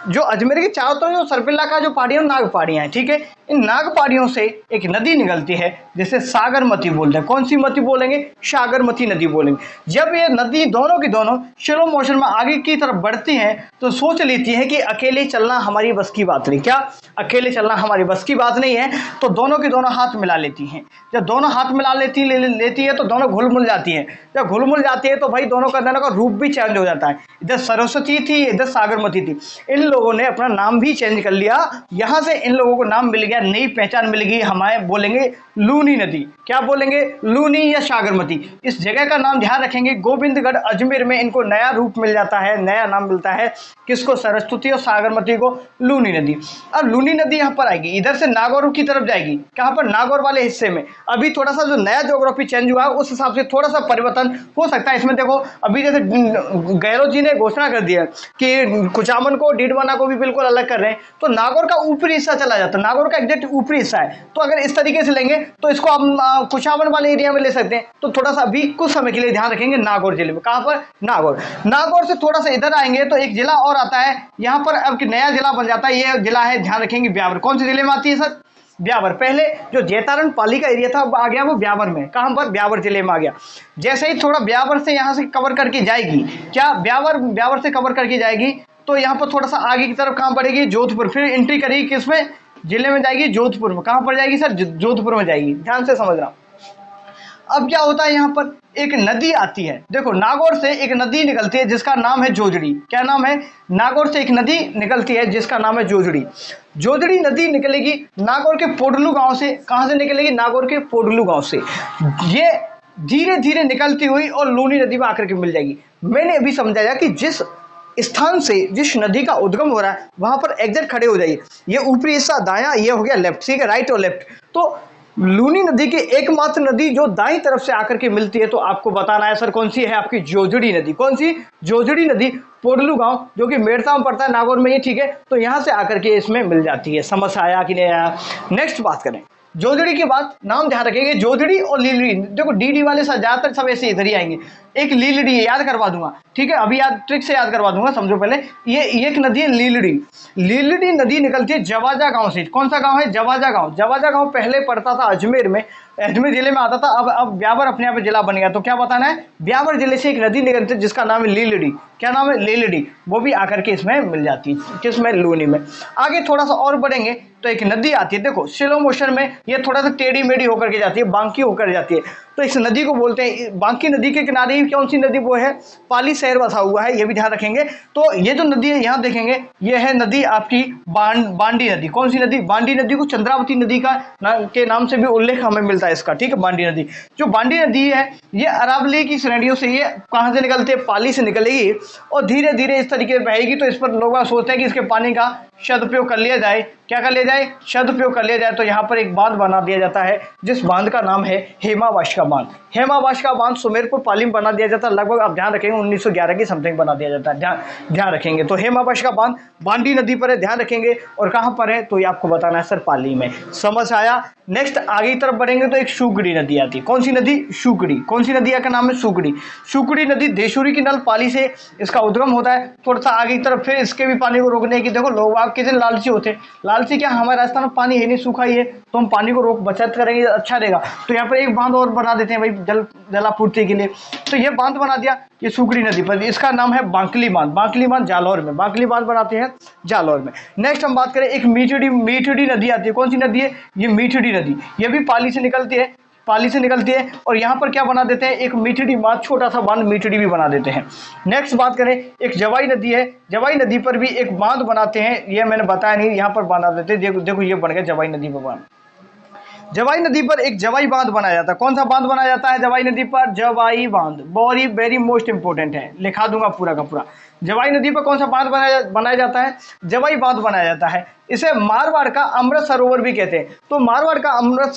जो अजमेर के चारों तरफ जो सरपिल्ला का जो पहाड़ियां, नाग पहाड़ियां हैं, ठीक है। इन नाग पहाड़ियों से एक नदी निकलती है जिसे सागरमती बोलते हैं। कौन सी मती बोलेंगे? सागरमती नदी बोलेंगे। जब ये नदी दोनों की दोनों स्लो मोशन में आगे की तरफ बढ़ती हैं तो सोच लेती है कि अकेले चलना हमारी बस की बात नहीं। क्या? अकेले चलना हमारी बस की बात नहीं है, तो दोनों की दोनों हाथ मिला लेती हैं। जब दोनों हाथ मिला लेती है तो दोनों घुल मिल जाती हैं। जब घुल मिल जाती है तो भाई दोनों का दोनों का रूप भी चेंज हो जाता है। इधर सरस्वती थी, इधर सागरमती थी। इन लोगों ने अपना नाम भी चेंज कर लिया। यहाँ से इन लोगों को नाम मिल गया, नई पहचान मिल गई। हमारे बोलेंगे लूनी नदी। क्या बोलेंगे? लूनी या सागरमती। इस जगह का नाम ध्यान रखेंगे। गोविंदगढ़ अजमेर में इनको नया रूप मिल जाता है, नया नाम मिलता है। किसको? सरस्वती और सागरमती को लूनी नदी। अब लूनी नदी यहाँ पर आएगी, इधर से नागौर की तरफ जाएगी। कहाँ पर? नागौर वाले हिस्से में। अभी थोड़ा सा जो नया ज्योग्राफी चेंज हुआ है उस हिसाब से थोड़ा सा परिवर्तन हो सकता है इसमें। देखो अभी जैसे गहलोत जी ने घोषणा कर दिया कि कुचामन को, डीडवाना को भी बिल्कुल अलग कर रहे हैं, तो नागौर का ऊपरी हिस्सा चला जाता है। नागौर का एग्जैक्ट ऊपरी हिस्सा है, तो अगर इस तरीके से लेंगे तो इसको हम कुचामन वाले एरिया में ले सकते हैं। तो थोड़ा सा अभी कुछ समय के लिए ध्यान रखेंगे नागौर जिले में। कहाँ पर? नागौर। नागौर से थोड़ा सा इधर आएंगे तो एक जिला और आता है यहाँ पर। अब नया जिला बन जाता है, ये जिला है, ध्यान रखेंगे, ब्यावर। कौन से जिले में आती है सर? ब्यावर। पहले जो जैतारण पाली का एरिया था अब आ गया वो ब्यावर में। कहाँ पर? ब्यावर जिले में आ गया। जैसे ही थोड़ा ब्यावर से यहाँ से कवर करके जाएगी, क्या ब्यावर से कवर करके जाएगी तो यहाँ पर थोड़ा सा आगे की तरफ कहाँ पड़ेगी? जोधपुर। फिर एंट्री करेगी किसमें? जिले में जाएगी, जोधपुर में। कहाँ पर जाएगी सर? जोधपुर में जाएगी। ध्यान से समझना। अब क्या होता है, यहाँ पर एक नदी आती है। देखो नागौर से एक नदी निकलती है जिसका नाम है जोजड़ी। क्या नाम है? नागौर से एक नदी निकलती है जिसका नाम है जोजड़ी। जोजड़ी नदी निकलेगी नागौर के पोडलू गांव से। कहां से निकलेगी? नागौर के पोडलू गांव से। ये धीरे धीरे निकलती हुई और लूनी नदी में आकर के मिल जाएगी। मैंने अभी समझाया कि जिस स्थान से जिस नदी का उद्गम हो रहा है वहां पर एग्जैक्ट खड़े हो जाइए। ये ऊपरी हिस्सा दायां, ये हो गया लेफ्ट, ठीक है, राइट और लेफ्ट। तो लूनी नदी की एकमात्र नदी जो दाईं तरफ से आकर के मिलती है, तो आपको बताना है सर कौन सी है? आपकी जोजड़ी नदी। कौन सी? जोजड़ी नदी। पोडलू गांव जो कि मेड़ता में पड़ता है, नागौर में ही, ठीक है। तो यहां से आकर के इसमें मिल जाती है। समझ आया कि नहीं आया? नेक्स्ट बात करें जोजड़ी की बात। नाम ध्यान रखेंगे, जोजड़ी और लीलड़ी। देखो डीडी वाले ज्यादातर सब ऐसे इधर ही आएंगे। एक लीलड़ी याद करवा दूंगा, ठीक है, अभी याद ट्रिक से याद करवा दूंगा, समझो पहले। ये एक नदी है लीलड़ी। लीलड़ी नदी निकलती है जवाजा गांव से। कौन सा गांव है? जवाजा गांव। जवाजा गांव पहले पड़ता था अजमेर में, अजमेर जिले में आता था। अब ब्यावर अपने आप जिला बन गया। तो क्या बताना है? ब्यावर जिले से एक नदी निकलती है जिसका नाम है लीलड़ी। क्या नाम है? लीलड़ी। वो भी आकर के इसमें मिल जाती है। किसमें? लूनी में। आगे थोड़ा सा और बढ़ेंगे तो एक नदी आती है। देखो स्लो मोशन में ये थोड़ा सा टेढ़ी मेढ़ी होकर के जाती है, बांकी होकर जाती है। तो इस नदी को बोलते हैं, बांकी नदी के किनारे ही कौन सी नदी? वो है पाली शहर बसा हुआ है, ये भी ध्यान रखेंगे। तो ये जो नदी है यहाँ देखेंगे, ये है नदी आपकी बांडी नदी। कौन सी नदी? बांडी नदी को चंद्रावती नदी के नाम से भी उल्लेख हमें मिलता है इसका, ठीक है। बांडी नदी, जो बांडी नदी है ये अरावली की श्रेणियों से, ये कहाँ से निकलती है? पाली से निकलेगी और धीरे धीरे इस तरीके से बहेगी। तो इस पर लोग सोचते हैं कि इसके पानी का सदुपयोग कर लिया जाए। क्या कर लिया जाए? सदुपयोग कर लिया जाए। तो यहाँ पर एक बांध बना दिया जाता है जिस बांध का नाम है हेमावाश का बांध। हेमावाश का बांध सुमेरपुर पाली में बना दिया जाता है। लगभग आप ध्यान रखेंगे 1911 की समथिंग बना दिया जाता है। ध्यान रखेंगे। तो हेमावाश का बांध बांडी नदी पर है, ध्यान रखेंगे। और कहाँ पर है? तो ये आपको बताना है सर, पाली में। समझ आया? नेक्स्ट आगे की तरफ बढ़ेंगे तो एक सुगड़ी नदी आती है। कौन सी नदी? सुगड़ी। कौन सी नदी का नाम है? सुगड़ी। सुगड़ी नदी देशूरी की नल पाली से इसका उद्गम होता है। थोड़ा सा आगे की तरफ फिर इसके भी पानी को रोकने की, देखो लोग आप कितने लालची होते हैं। लालची क्या, हमारे राजस्थान में पानी है नहीं, सूखा ही है, तो हम पानी को रोक बचत करेंगे, अच्छा रहेगा। तो यहाँ पर एक बांध और बना देते हैं भाई जलापूर्ति के लिए। तो ये बांध बना दिया ये सुगड़ी नदी पर। इसका नाम है बांकली बांध। बांकली बांध जालौर में, बांकली बांध बनाते हैं जालौर में। नेक्स्ट हम बात करें, एक मीठड़ी नदी आती है। कौन सी नदी है? ये मीठड़ी नदी। ये भी पाली से निकलती है, पाली से निकलती है। और यहाँ पर क्या बना देते हैं? एक मीठड़ी बांध, छोटा सा बांध मीठड़ी भी बना देते हैं। नेक्स्ट बात करें, एक जवाई नदी है। जवाई नदी पर भी एक बांध बनाते हैं, ये मैंने बताया नहीं, यहाँ पर बना देते हैं। देखो ये बन गया जवाई नदी पर बांध। जवाई नदी पर एक जवाई बांध बनाया जाता है। कौन सा बांध बनाया जाता है जवाई नदी पर? जवाई बांध। वेरी मोस्ट इंपोर्टेंट है, लिखा दूंगा पूरा का पूरा। जवाई नदी पर कौन सा बांध बनाया जाता है? जवाई बांध बनाया जाता है। इसे मारवाड़ का अमृत सरोवर भी कहते हैं। तो मारवाड़ का अमृत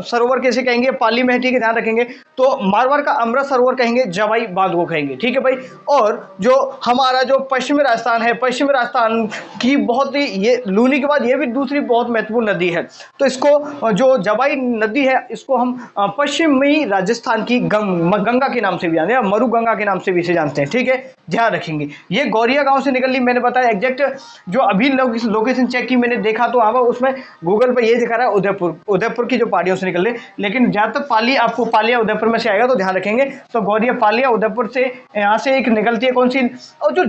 सरोवर कैसे कहेंगे? पाली में है, ठीक है, ध्यान रखेंगे। तो मारवाड़ का अमृत सरोवर कहेंगे, जवाई बांध को कहेंगे, ठीक है भाई। और जो हमारा जो पश्चिमी राजस्थान है, पश्चिमी राजस्थान की बहुत ही, ये लूनी के बाद ये भी दूसरी बहुत महत्वपूर्ण नदी है। तो इसको जो जवाई नदी है इसको हम पश्चिमी राजस्थान की गंगा के नाम से भी जानते हैं, मरु गंगा के नाम से भी इसे जानते हैं, ठीक है, ध्यान रखेंगे। ये गौरिया गांव से निकली, मैंने बताया एग्जैक्ट जो अभी लोकेशन चेक की मैंने देखा तो वहाँ उसमें गूगल पे ये दिखा रहा है उदयपुर की जो पहाड़ियों से निकले, लेकिन जहाँ तक पाली आपको पालिया उदयपुर में से आएगा तो ध्यान रखेंगे। तो गौरिया पालिया उदयपुर से यहाँ से एक निकलती है, कौन सी? और जो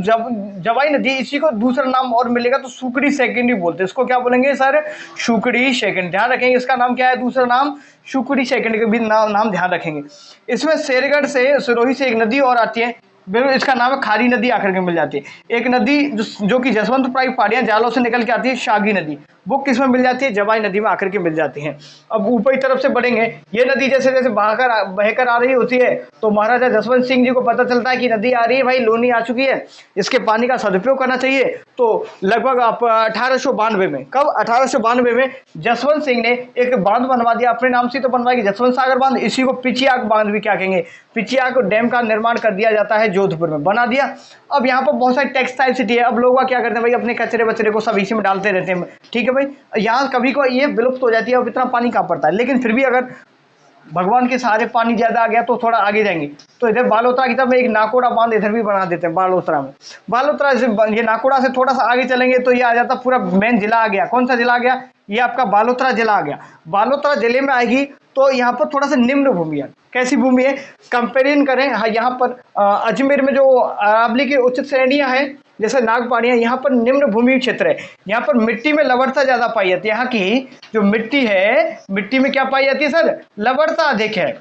जवाई नदी, इसी को दूसरा नाम और मिलेगा तो सुकड़ी सेकंड बोलते हैं। इसको क्या बोलेंगे सर? सुकड़ी सेकंड, ध्यान रखेंगे। इसका नाम क्या है? दूसरा नाम सुकड़ी सेकंड के भी नाम ध्यान रखेंगे। इसमें शेरगढ़ से, सिरोही से एक नदी और आती है, बिल्कुल इसका नाम है खारी नदी, आकर के मिल जाती है। एक नदी जो कि जसवंतपुर पहाड़ियां जालों से निकल के आती है, शागी नदी, वो किस में मिल जाती है? जवाई नदी में आकर के मिल जाती है। अब ऊपर की तरफ से बढ़ेंगे, ये नदी जैसे जैसे बहकर आ रही होती है तो महाराजा जसवंत सिंह जी को पता चलता है कि नदी आ रही है भाई, लूनी आ चुकी है, इसके पानी का सदुपयोग करना चाहिए। तो लगभग आप 1892 में, कब? 1892 में जसवंत सिंह ने एक बांध बनवा दिया, अपने नाम से तो बनवाएगी, जसवंत सागर बांध। इसी को पिचियाक बांध भी क्या कहेंगे? पिचियाक डैम का निर्माण कर दिया जाता है, जोधपुर में बना दिया। अब यहाँ पर बहुत सारी टेक्सटाइल सिटी है। अब लोग क्या करते हैं भाई, अपने कचरे बचरे को सब इसी में डालते रहते हैं, ठीक है भाई। यहाँ कभी को ये विलुप्त हो जाती है, अब इतना पानी कहाँ पड़ता है। लेकिन फिर भी अगर भगवान के सहारे पानी ज्यादा आ गया तो थोड़ा आगे जाएंगे तो इधर बालोतरा की तरफ एक नाकोड़ा बांध इधर भी बना देते हैं, बालोतरा में। बालोतरा से ये नाकोड़ा से थोड़ा सा आगे चलेंगे तो ये आ जाता पूरा मेन जिला आ गया। कौन सा जिला आ गया? ये आपका बालोतरा जिला आ गया। बालोतरा जिले में आएगी तो यहाँ पर थोड़ा सा निम्न भूमि है। कैसी भूमि है? कंपेरिजन करें, हाँ, यहाँ पर अजमेर में जो अरावली की उच्च श्रेणियां हैं जैसे नाग पहाड़ियां, यहाँ पर निम्न भूमि क्षेत्र है। यहाँ पर मिट्टी में लवणता ज्यादा पाई जाती है। यहाँ की जो मिट्टी है, मिट्टी में क्या पाई जाती है सर? लवणता अधिक है।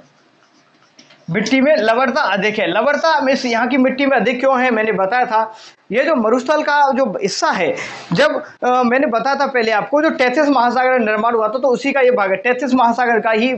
मिट्टी में लवणता अधिक है। लवणता में यहाँ की मिट्टी में अधिक क्यों है? मैंने बताया था, ये जो मरुस्थल का जो हिस्सा है, जब मैंने बताया था पहले आपको, जो टेथिस महासागर निर्माण हुआ था तो उसी का ये भाग है, टेथिस महासागर का ही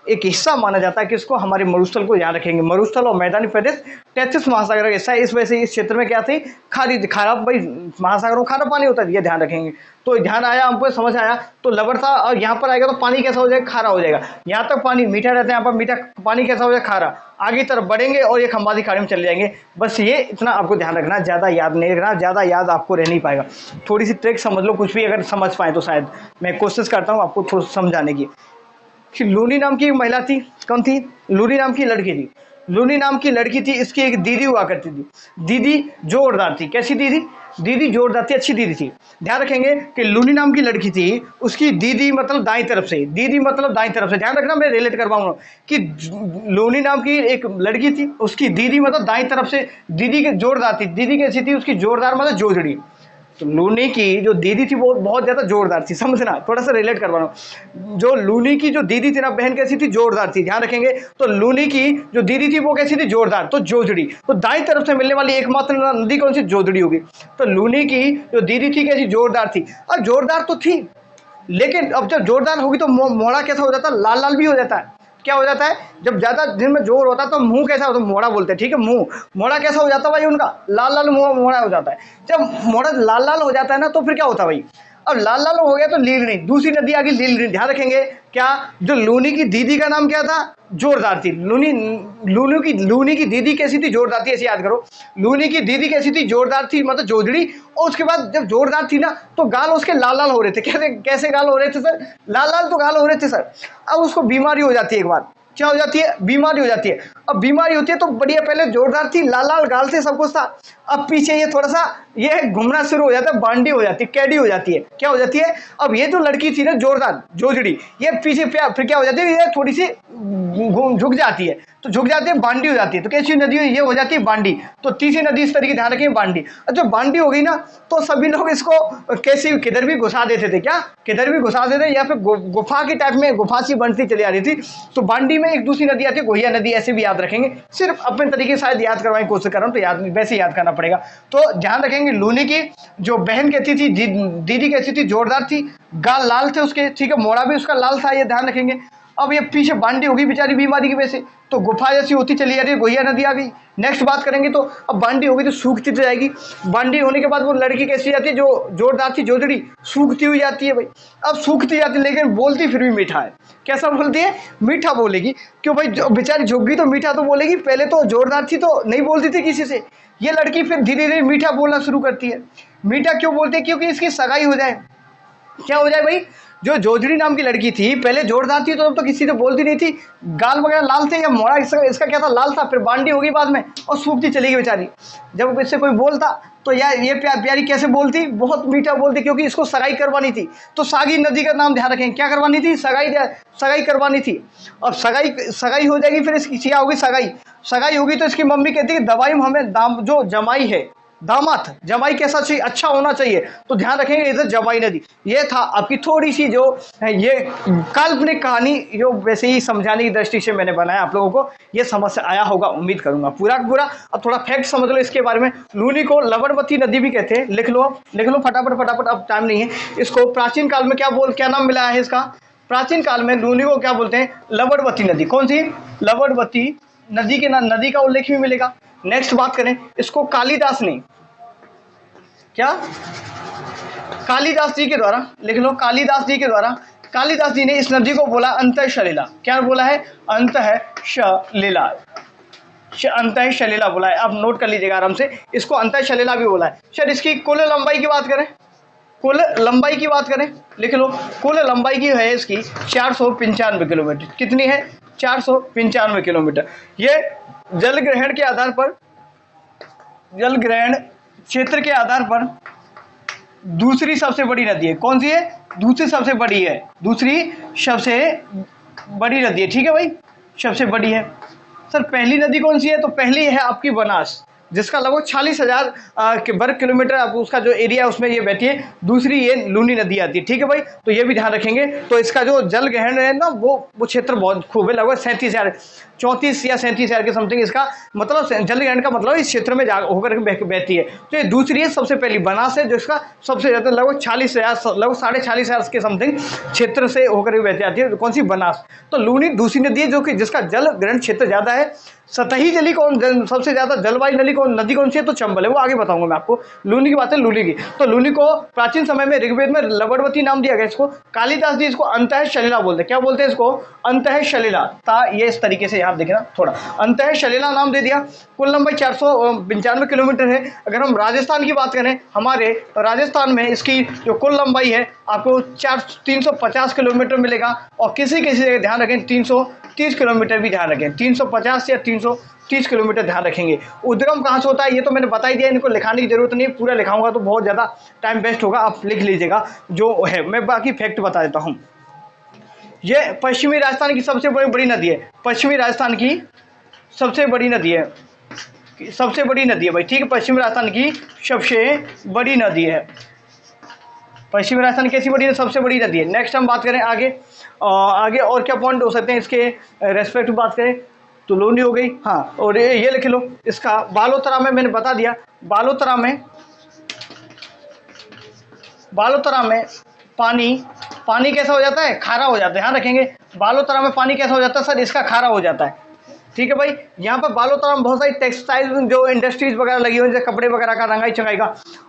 एक हिस्सा माना जाता है। किसको? हमारे मरुस्थल को याद रखेंगे। मरुस्थल और मैदानी प्रदेश टेथिस महासागर का हिस्सा है। इस वजह से इस क्षेत्र में क्या थी? खारा, भाई महासागरों खारा पानी होता है, ये ध्यान रखेंगे। तो ध्यान आया, हमको समझ आया। तो लवणता और यहाँ पर आएगा तो पानी कैसा हो जाएगा? खारा हो जाएगा। यहाँ तक पानी मीठा रहता है, यहाँ पर मीठा पानी कैसा हो जाएगा? खारा। आगे तरफ बढ़ेंगे और ये खंबाती खाड़ी में चले जाएंगे। बस ये इतना आपको ध्यान रखना, ज़्यादा याद नहीं रखना, ज़्यादा याद आपको रह नहीं पाएगा। थोड़ी सी ट्रिक समझ लो, कुछ भी अगर समझ पाए तो। शायद मैं कोशिश करता हूँ आपको थोड़ा समझाने की। कि लूनी नाम की एक महिला थी। कौन थी? लूनी नाम की लड़की थी। लूनी नाम की लड़की थी, इसकी एक दीदी हुआ करती थी। दीदी जोरदार थी। कैसी दीदी? दीदी जोरदार थी, अच्छी दीदी थी। ध्यान रखेंगे कि लूनी नाम की लड़की थी, उसकी दीदी मतलब दाईं तरफ से, दीदी मतलब दाईं तरफ से। ध्यान रखना, मैं रिलेट कर पाऊंगा कि लूनी नाम की एक लड़की थी, उसकी दीदी मतलब दाईं तरफ से, दीदी के जोरदार थी। दीदी कैसी थी? उसकी जोरदार मतलब जोजड़ी। तो लूनी की जो दीदी थी वो बहुत ज़्यादा जोरदार थी। समझना, थोड़ा सा रिलेट करवा रहा हूँ। जो लूनी की जो दीदी थी ना, बहन कैसी थी? जोरदार थी। ध्यान रखेंगे। तो लूनी की जो दीदी थी वो कैसी थी? जोरदार। तो जोजड़ी। तो दाईं तरफ से मिलने वाली एकमात्र नदी कौन सी? जोजड़ी होगी। तो लूनी की जो दीदी थी कैसी? जोरदार थी। अब जोरदार तो थी, लेकिन अब जब जोरदार होगी तो मोड़ा कैसा हो जाता है? लाल लाल भी हो जाता है। क्या हो जाता है? जब ज्यादा दिन में जोर होता है तो मुंह कैसा होता है? मोड़ा बोलते हैं, ठीक है। मुंह मोड़ा कैसा हो जाता है भाई उनका? लाल लाल मोड़ा हो जाता है। जब मोड़ा लाल लाल हो जाता है ना तो फिर क्या होता है भाई? अब लाल लाल हो गया तो लीलनी, दूसरी नदी आ गई लीलनी। ध्यान रखेंगे क्या? जो लूनी की दीदी का नाम क्या था? जोरदार थी। लूनी की दीदी कैसी थी? जोरदार थी। ऐसे याद करो, लूनी की दीदी कैसी थी? जोरदार थी, मतलब जोजड़ी। और उसके बाद जब जोरदार थी ना तो गाल उसके लाल लाल हो रहे थे। कैसे कैसे गाल हो रहे थे सर? लाल लाल तो गाल हो रहे थे सर। अब उसको बीमारी हो जाती है। एक बार क्या हो जाती है? बीमारी हो जाती है। अब बीमारी होती है तो बढ़िया, पहले जोरदार थी, लाल लाल गाल से सब कुछ था। अब पीछे ये थोड़ा सा ये घूमना शुरू हो जाता है, बांडी हो जाती है, कैडी हो जाती है। क्या हो जाती है? अब ये जो लड़की थी ना जोरदार जोजड़ी, ये पीछे फिर क्या हो जाती है? ये थोड़ी सी झुक जाती है। तो झुक जाती है, बांडी हो जाती है। तो कैसी नदी? ये हो जाती है बांडी। तो तीसरी नदी इस तरीके ध्यान रखें, बांडी। और जब बांडी हो गई ना तो सभी लोग इसको कैसे किधर भी घुसा देते थे। क्या? किधर भी घुसा देते, या फिर गुफा के टाइप में गुफा सी बनती चली आ रही थी। तो बांडी में एक दूसरी नदी आती है, गोहिया नदी, ऐसे भी याद रखेंगे। सिर्फ अपने तरीके से शायद याद करवाने की कोशिश कर रहा हूँ तो याद वैसे याद करना पड़ेगा। तो ध्यान रखेंगे, लूनी की जो बहन कहती थी, दीदी कैसी थी? जोरदार थी, गाल लाल थे उसके, ठीक है, मोड़ा भी उसका लाल था, ये ध्यान रखेंगे। अब ये पीछे बांडी होगी बेचारी बीमारी की वजह से, तो गुफा जैसी होती चली जा रही है, गोहिया नदी आ गई। नेक्स्ट बात करेंगे तो अब बांडी होगी तो सूखती तो जाएगी। बांडी होने के बाद वो लड़की कैसी जाती है, जो जोरदार थी जोजड़ी, सूखती हुई जाती है भाई। अब सूखती जाती है लेकिन बोलती फिर भी मीठा है। कैसा बोलती है? मीठा बोलेगी। क्यों भाई? बेचारी झुग्गी तो मीठा तो बोलेगी, पहले तो जोरदार थी तो नहीं बोलती थी किसी से। ये लड़की फिर धीरे धीरे मीठा बोलना शुरू करती है। मीठा क्यों बोलती है? क्योंकि इसकी सगाई हो जाए। क्या हो जाए भाई? जो जोजड़ी नाम की लड़की थी पहले जोरदार थी तो अब तो किसी से बोलती नहीं थी, गाल वगैरह लाल थे या मोड़ा इसका क्या था, लाल था। फिर बांडी होगी बाद में और सूखती चली गई बेचारी। जब इससे कोई बोलता तो यार ये प्यारी कैसे बोलती, बहुत मीठा बोलती, क्योंकि इसको सगाई करवानी थी। तो सागी नदी का नाम ध्यान रखें, क्या करवानी थी? सगाई करवानी थी। अब सगाई हो जाएगी, फिर इसकी क्या होगी? सगाई होगी तो इसकी मम्मी कहती है दवाई में हमें जो जमाई है, दामाद जमाई कैसा चाहिए? अच्छा होना चाहिए। तो ध्यान रखेंगे इधर जमाई नदी। ये था आपकी थोड़ी सी जो है ये काल्पनिक कहानी, जो वैसे ही समझाने की दृष्टि से मैंने बनाया आप लोगों को। ये समझ से आया होगा उम्मीद करूंगा पूरा का पूरा। अब थोड़ा फैक्ट समझ लो इसके बारे में। लूनी को लवणवती नदी भी कहते हैं। लिख लो फटाफट, अब टाइम नहीं है। इसको प्राचीन काल में क्या नाम मिला है इसका? प्राचीन काल में लूनी को क्या बोलते हैं? लवणवती नदी। कौन सी? लवणवती नदी के नदी का उल्लेख भी मिलेगा। नेक्स्ट बात करें, इसको कालिदास ने क्या, कालिदास जी के द्वारा, लिख लो कालिदास जी के द्वारा, कालिदास जी ने इस नदी को बोला अंतः सलिला। क्या बोला है? अंतः सलिला, अंतः सलिला बोला है। आप नोट कर लीजिएगा आराम से, इसको अंतः सलिला भी बोला है। सर इसकी कुल लंबाई की बात करें, कुल लंबाई की बात करें, लिख लो कुल लंबाई की है इसकी 495 किलोमीटर। कितनी है? 495 किलोमीटर। ये जल ग्रहण के आधार पर, जल ग्रहण क्षेत्र के आधार पर दूसरी सबसे बड़ी नदी है। कौन सी है? दूसरी सबसे बड़ी है, दूसरी सबसे बड़ी नदी है। ठीक है भाई, सबसे बड़ी है। सर पहली नदी कौन सी है? तो पहली है आपकी बनास, जिसका लगभग 40,000 वर्ग किलोमीटर आप उसका जो एरिया है उसमें ये बहती है। दूसरी ये लूनी नदी आती है। ठीक है भाई, तो ये भी ध्यान रखेंगे। तो इसका जो जल ग्रहण है ना वो क्षेत्र बहुत खूब है, लगभग 37,000 34 या 37,000 के समथिंग इसका मतलब जल ग्रहण का मतलब इस क्षेत्र में होकर बहती है। तो ये दूसरी है, सबसे पहली बनास है जिसका सबसे ज़्यादा लगभग 40,000 लगभग 46,500 के समथिंग क्षेत्र से होकर बहती आती है। कौन सी? बनास। तो लूनी दूसरी नदी है जो कि जिसका जल ग्रहण क्षेत्र ज़्यादा है। सतही जली सबसे ज्यादा जलवायु नदी कौन सी है? तो चंबल है, वो आगे बताऊंगा मैं आपको। लूनी की बात है, लूनी की। तो लूनी को प्राचीन समय में ऋग्वेद में लवणवती नाम दिया गया इसको। कालिदास जी इसको अंतः सलिला बोलते हैं। क्या बोलते हैं इसको? अंतः सलिला था। ये इस तरीके से आप देखना थोड़ा, अंतः सलिला नाम दे दिया। कुल लंबाई 495 किलोमीटर है। अगर हम राजस्थान की बात करें, हमारे राजस्थान में इसकी जो कुल लंबाई है आपको 350 किलोमीटर मिलेगा। और किसी जगह ध्यान रखें 330 किलोमीटर भी ध्यान रखें, 350 या 330 किलोमीटर ध्यान रखेंगे। उद्गम कहाँ से होता है ये तो मैंने बता ही दिया, इनको लिखाने की जरूरत नहीं है। पूरा लिखाऊंगा तो बहुत ज़्यादा टाइम वेस्ट होगा, आप लिख लीजिएगा जो है। मैं बाकी फैक्ट बता देता हूँ। ये पश्चिमी राजस्थान की सबसे बड़ी नदी है। पश्चिमी राजस्थान की सबसे बड़ी नदी है, सबसे बड़ी नदी है भाई। ठीक है, पश्चिमी राजस्थान की सबसे बड़ी नदी है। पश्चिमी राजस्थान कैसी बड़ी है? सबसे बड़ी नदी है। नेक्स्ट हम बात करें आगे और क्या पॉइंट हो सकते हैं इसके रेस्पेक्ट बात करें तो लूनी हो गई। हाँ, और ये लिख लो इसका बालोतरा में, मैंने बता दिया। बालोतरा में पानी कैसा हो जाता है? खारा हो जाता है। ध्यान रखेंगे बालोतरा में पानी कैसा हो जाता है? सर इसका खारा हो जाता है। ठीक है भाई, यहाँ पर बालोतरा में बहुत सारी टेक्सटाइल जो इंडस्ट्रीज वगैरह लगी हुई है, जैसे कपड़े वगैरह का, रंगाई चंगाई का।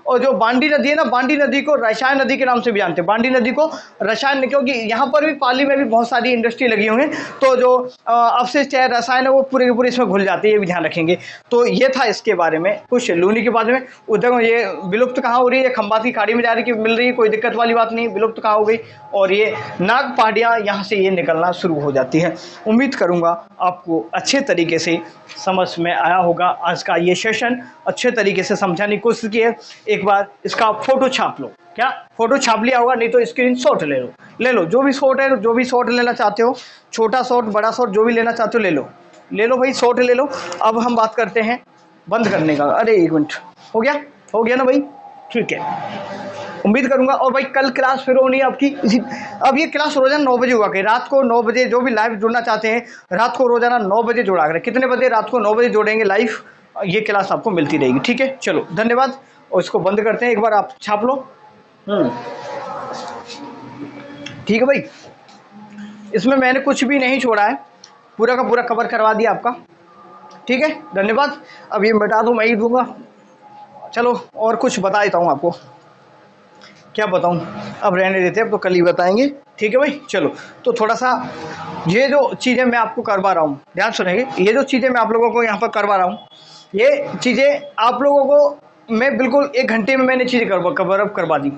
और जो बांडी नदी है ना, बांडी नदी को रसायन नदी के नाम से भी जानते हैं। बांडी नदी को रसायन, क्योंकि यहाँ पर भी पाली में भी बहुत सारी इंडस्ट्री लगी हुई है, तो जो अवशिष्ट है, रसायन है, वो पूरे के पूरे इसमें घुल जाते हैं। ये भी ध्यान रखेंगे। तो ये था इसके बारे में कुछ लूनी के बारे में। उधर ये विलुप्त कहाँ हो रही है? खंबात की खाड़ी में जा रही मिल रही है, कोई दिक्कत वाली बात नहीं, विलुप्त कहाँ हो गई। और ये नाग पहाड़ियाँ यहाँ से ये निकलना शुरू हो जाती है। उम्मीद करूँगा आपको अच्छे तरीके से समझ में आया होगा। आज का ये सेशन अच्छे तरीके से समझाने की कोशिश की है। एक बार इसका फोटो छाप लो। क्या फोटो छाप लिया होगा? नहीं तो स्क्रीनशॉट ले लो। जो भी शॉट है, जो भी शॉट लेना चाहते हो, छोटा शॉट, बड़ा शॉट, जो भी लेना चाहते हो ले लो भाई, शॉट ले लो। अब हम बात करते हैं बंद करने का। अरे एक मिनट, हो गया ना भाई? ठीक है, उम्मीद करूंगा। और भाई कल क्लास फिर होनी है आपकी। अब ये क्लास रोजाना 9 बजे हुआ करें, रात को 9 बजे। जो भी लाइव जुड़ना चाहते हैं रात को रोजाना 9 बजे जुड़ा करें। कितने बजे? रात को 9 बजे जोड़ेंगे लाइव, ये क्लास आपको मिलती रहेगी। ठीक है, चलो धन्यवाद। और इसको बंद करते हैं, एक बार आप छाप लो। ठीक है भाई, इसमें मैंने कुछ भी नहीं छोड़ा है, पूरा का पूरा कवर करवा दिया आपका। ठीक है, धन्यवाद। अब ये मिटा दूँ, मैं ही दूंगा। चलो और कुछ बता देता हूँ आपको, क्या बताऊँ, अब रहने देते हैं, अब तो कल ही बताएंगे। ठीक है भाई, चलो तो थोड़ा सा ये जो चीज़ें मैं आपको करवा रहा हूँ, ध्यान सुनेंगे, ये जो चीज़ें मैं आप लोगों को यहाँ पर करवा रहा हूँ, ये चीज़ें आप लोगों को मैं बिल्कुल 1 घंटे में मैंने चीज़ें कवर अप करवा दी।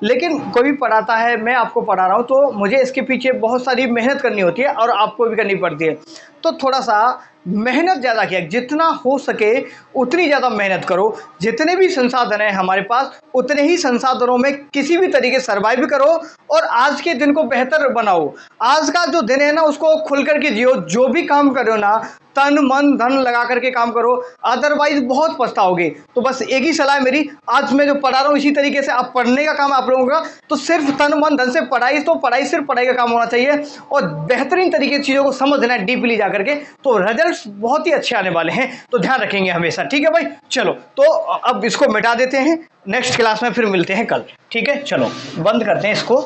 लेकिन कोई भी पढ़ाता है, मैं आपको पढ़ा रहा हूँ, तो मुझे इसके पीछे बहुत सारी मेहनत करनी होती है और आपको भी करनी पड़ती है। तो थोड़ा सा मेहनत ज़्यादा किया, जितना हो सके उतनी ज़्यादा मेहनत करो। जितने भी संसाधन हैं हमारे पास, उतने ही संसाधनों में किसी भी तरीके सर्वाइव करो और आज के दिन को बेहतर बनाओ। आज का जो दिन है ना, उसको खुल करके जियो। जो भी काम करो ना, तन मन धन लगा करके काम करो, अदरवाइज बहुत पछताओगे। तो बस एक ही सलाह है मेरी, आज मैं जो पढ़ा रहा हूँ इसी तरीके से आप पढ़ने का काम आप लोगों का, तो सिर्फ तन मन धन से पढ़ाई, तो पढ़ाई सिर्फ पढ़ाई का काम होना चाहिए और बेहतरीन तरीके से चीज़ों को समझना है डीपली जा करके, तो रिजल्ट्स बहुत ही अच्छे आने वाले हैं। तो ध्यान रखेंगे हमेशा। ठीक है भाई, चलो तो अब इसको मिटा देते हैं, नेक्स्ट क्लास में फिर मिलते हैं कल। ठीक है, चलो बंद करते हैं, इसको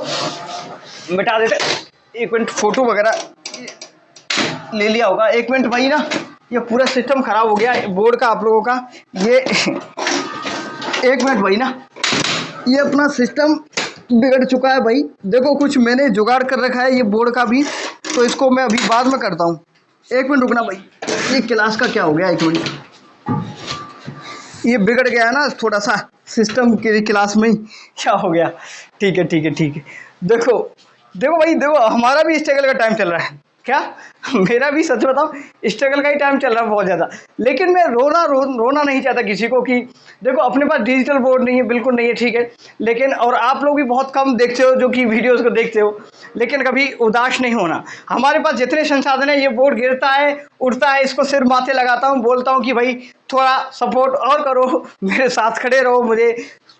मिटा देते हैं। 1 मिनट, फोटो वगैरह ले लिया होगा। 1 मिनट भाई ना, ये पूरा सिस्टम खराब हो गया बोर्ड का आप लोगों का, ये 1 मिनट भाई ना, ये अपना सिस्टम बिगड़ चुका है भाई। देखो कुछ मैंने जुगाड़ कर रखा है ये बोर्ड का भी, तो इसको मैं अभी बाद में करता हूँ। 1 मिनट रुकना भाई, ये क्लास का क्या हो गया, 1 मिनट, ये बिगड़ गया है ना थोड़ा सा सिस्टम के क्लास में ही, क्या हो गया। ठीक है ठीक है ठीक है, देखो देखो भाई, देखो हमारा भी स्ट्रगल का टाइम चल रहा है। क्या मेरा भी सच बताऊं स्ट्रगल का ही टाइम चल रहा है बहुत ज़्यादा। लेकिन मैं रोना नहीं चाहता किसी को कि देखो अपने पास डिजिटल बोर्ड नहीं है, बिल्कुल नहीं है। ठीक है, लेकिन और आप लोग भी बहुत कम देखते हो जो कि वीडियोस को देखते हो, लेकिन कभी उदास नहीं होना। हमारे पास जितने संसाधन है, ये बोर्ड गिरता है उठता है, इसको सिर माथे लगाता हूँ, बोलता हूँ कि भाई थोड़ा सपोर्ट और करो, मेरे साथ खड़े रहो, मुझे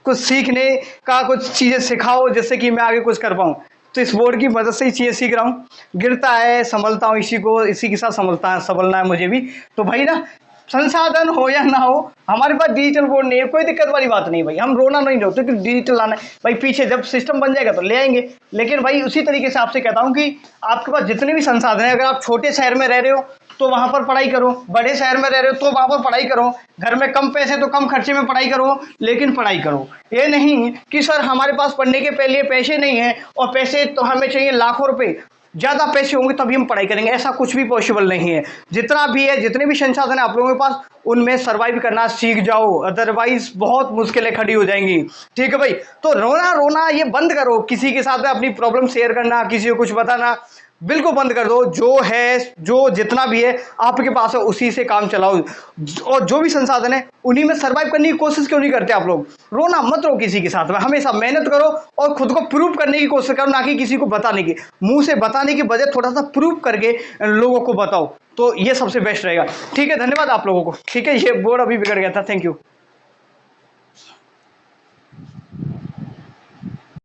कुछ सीखने का कुछ चीज़ें सिखाओ जिससे कि मैं आगे कुछ कर पाऊँ। तो इस बोर्ड की मदद से ही चीज़ें सीख रहा हूँ, गिरता है संभलता हूँ, इसी के साथ संभलना है मुझे भी। तो भाई ना, संसाधन हो या ना हो, हमारे पास डिजिटल बोर्ड नहीं है, कोई दिक्कत वाली बात नहीं भाई, हम रोना नहीं रोते कि डिजिटल लाना है भाई, पीछे जब सिस्टम बन जाएगा तो ले आएंगे। लेकिन भाई उसी तरीके से आपसे कहता हूँ कि आपके पास जितने भी संसाधन है, अगर आप छोटे शहर में रह रहे हो तो वहाँ पर पढ़ाई करो, बड़े शहर में रह रहे हो तो वहाँ पर पढ़ाई करो, घर में कम पैसे तो कम खर्चे में पढ़ाई करो, लेकिन पढ़ाई करो। ये नहीं कि सर हमारे पास पढ़ने के लिए पैसे नहीं हैं और पैसे तो हमें चाहिए लाखों रुपए, ज़्यादा पैसे होंगे तभी हम पढ़ाई करेंगे, ऐसा कुछ भी पॉसिबल नहीं है। जितना भी है, जितने भी संसाधन है आप लोगों के पास, उनमें सर्वाइव करना सीख जाओ, अदरवाइज बहुत मुश्किलें खड़ी हो जाएंगी। ठीक है भाई, तो रोना ये बंद करो, किसी के साथ अपनी प्रॉब्लम शेयर करना, किसी को कुछ बताना बिल्कुल बंद कर दो। जो है, जो जितना भी है आपके पास है, उसी से काम चलाओ और जो भी संसाधन है उन्हीं में सर्वाइव करने की कोशिश क्यों नहीं करते आप लोग। रोना मत रहो किसी के साथ में, हमेशा मेहनत करो और खुद को प्रूव करने की कोशिश करो, ना कि किसी को बताने की। मुंह से बताने की बजाय थोड़ा सा प्रूव करके लोगों को बताओ, तो ये सबसे बेस्ट रहेगा। ठीक है, धन्यवाद आप लोगों को। ठीक है, ये बोर्ड अभी बिगड़ गया था, थैंक यू।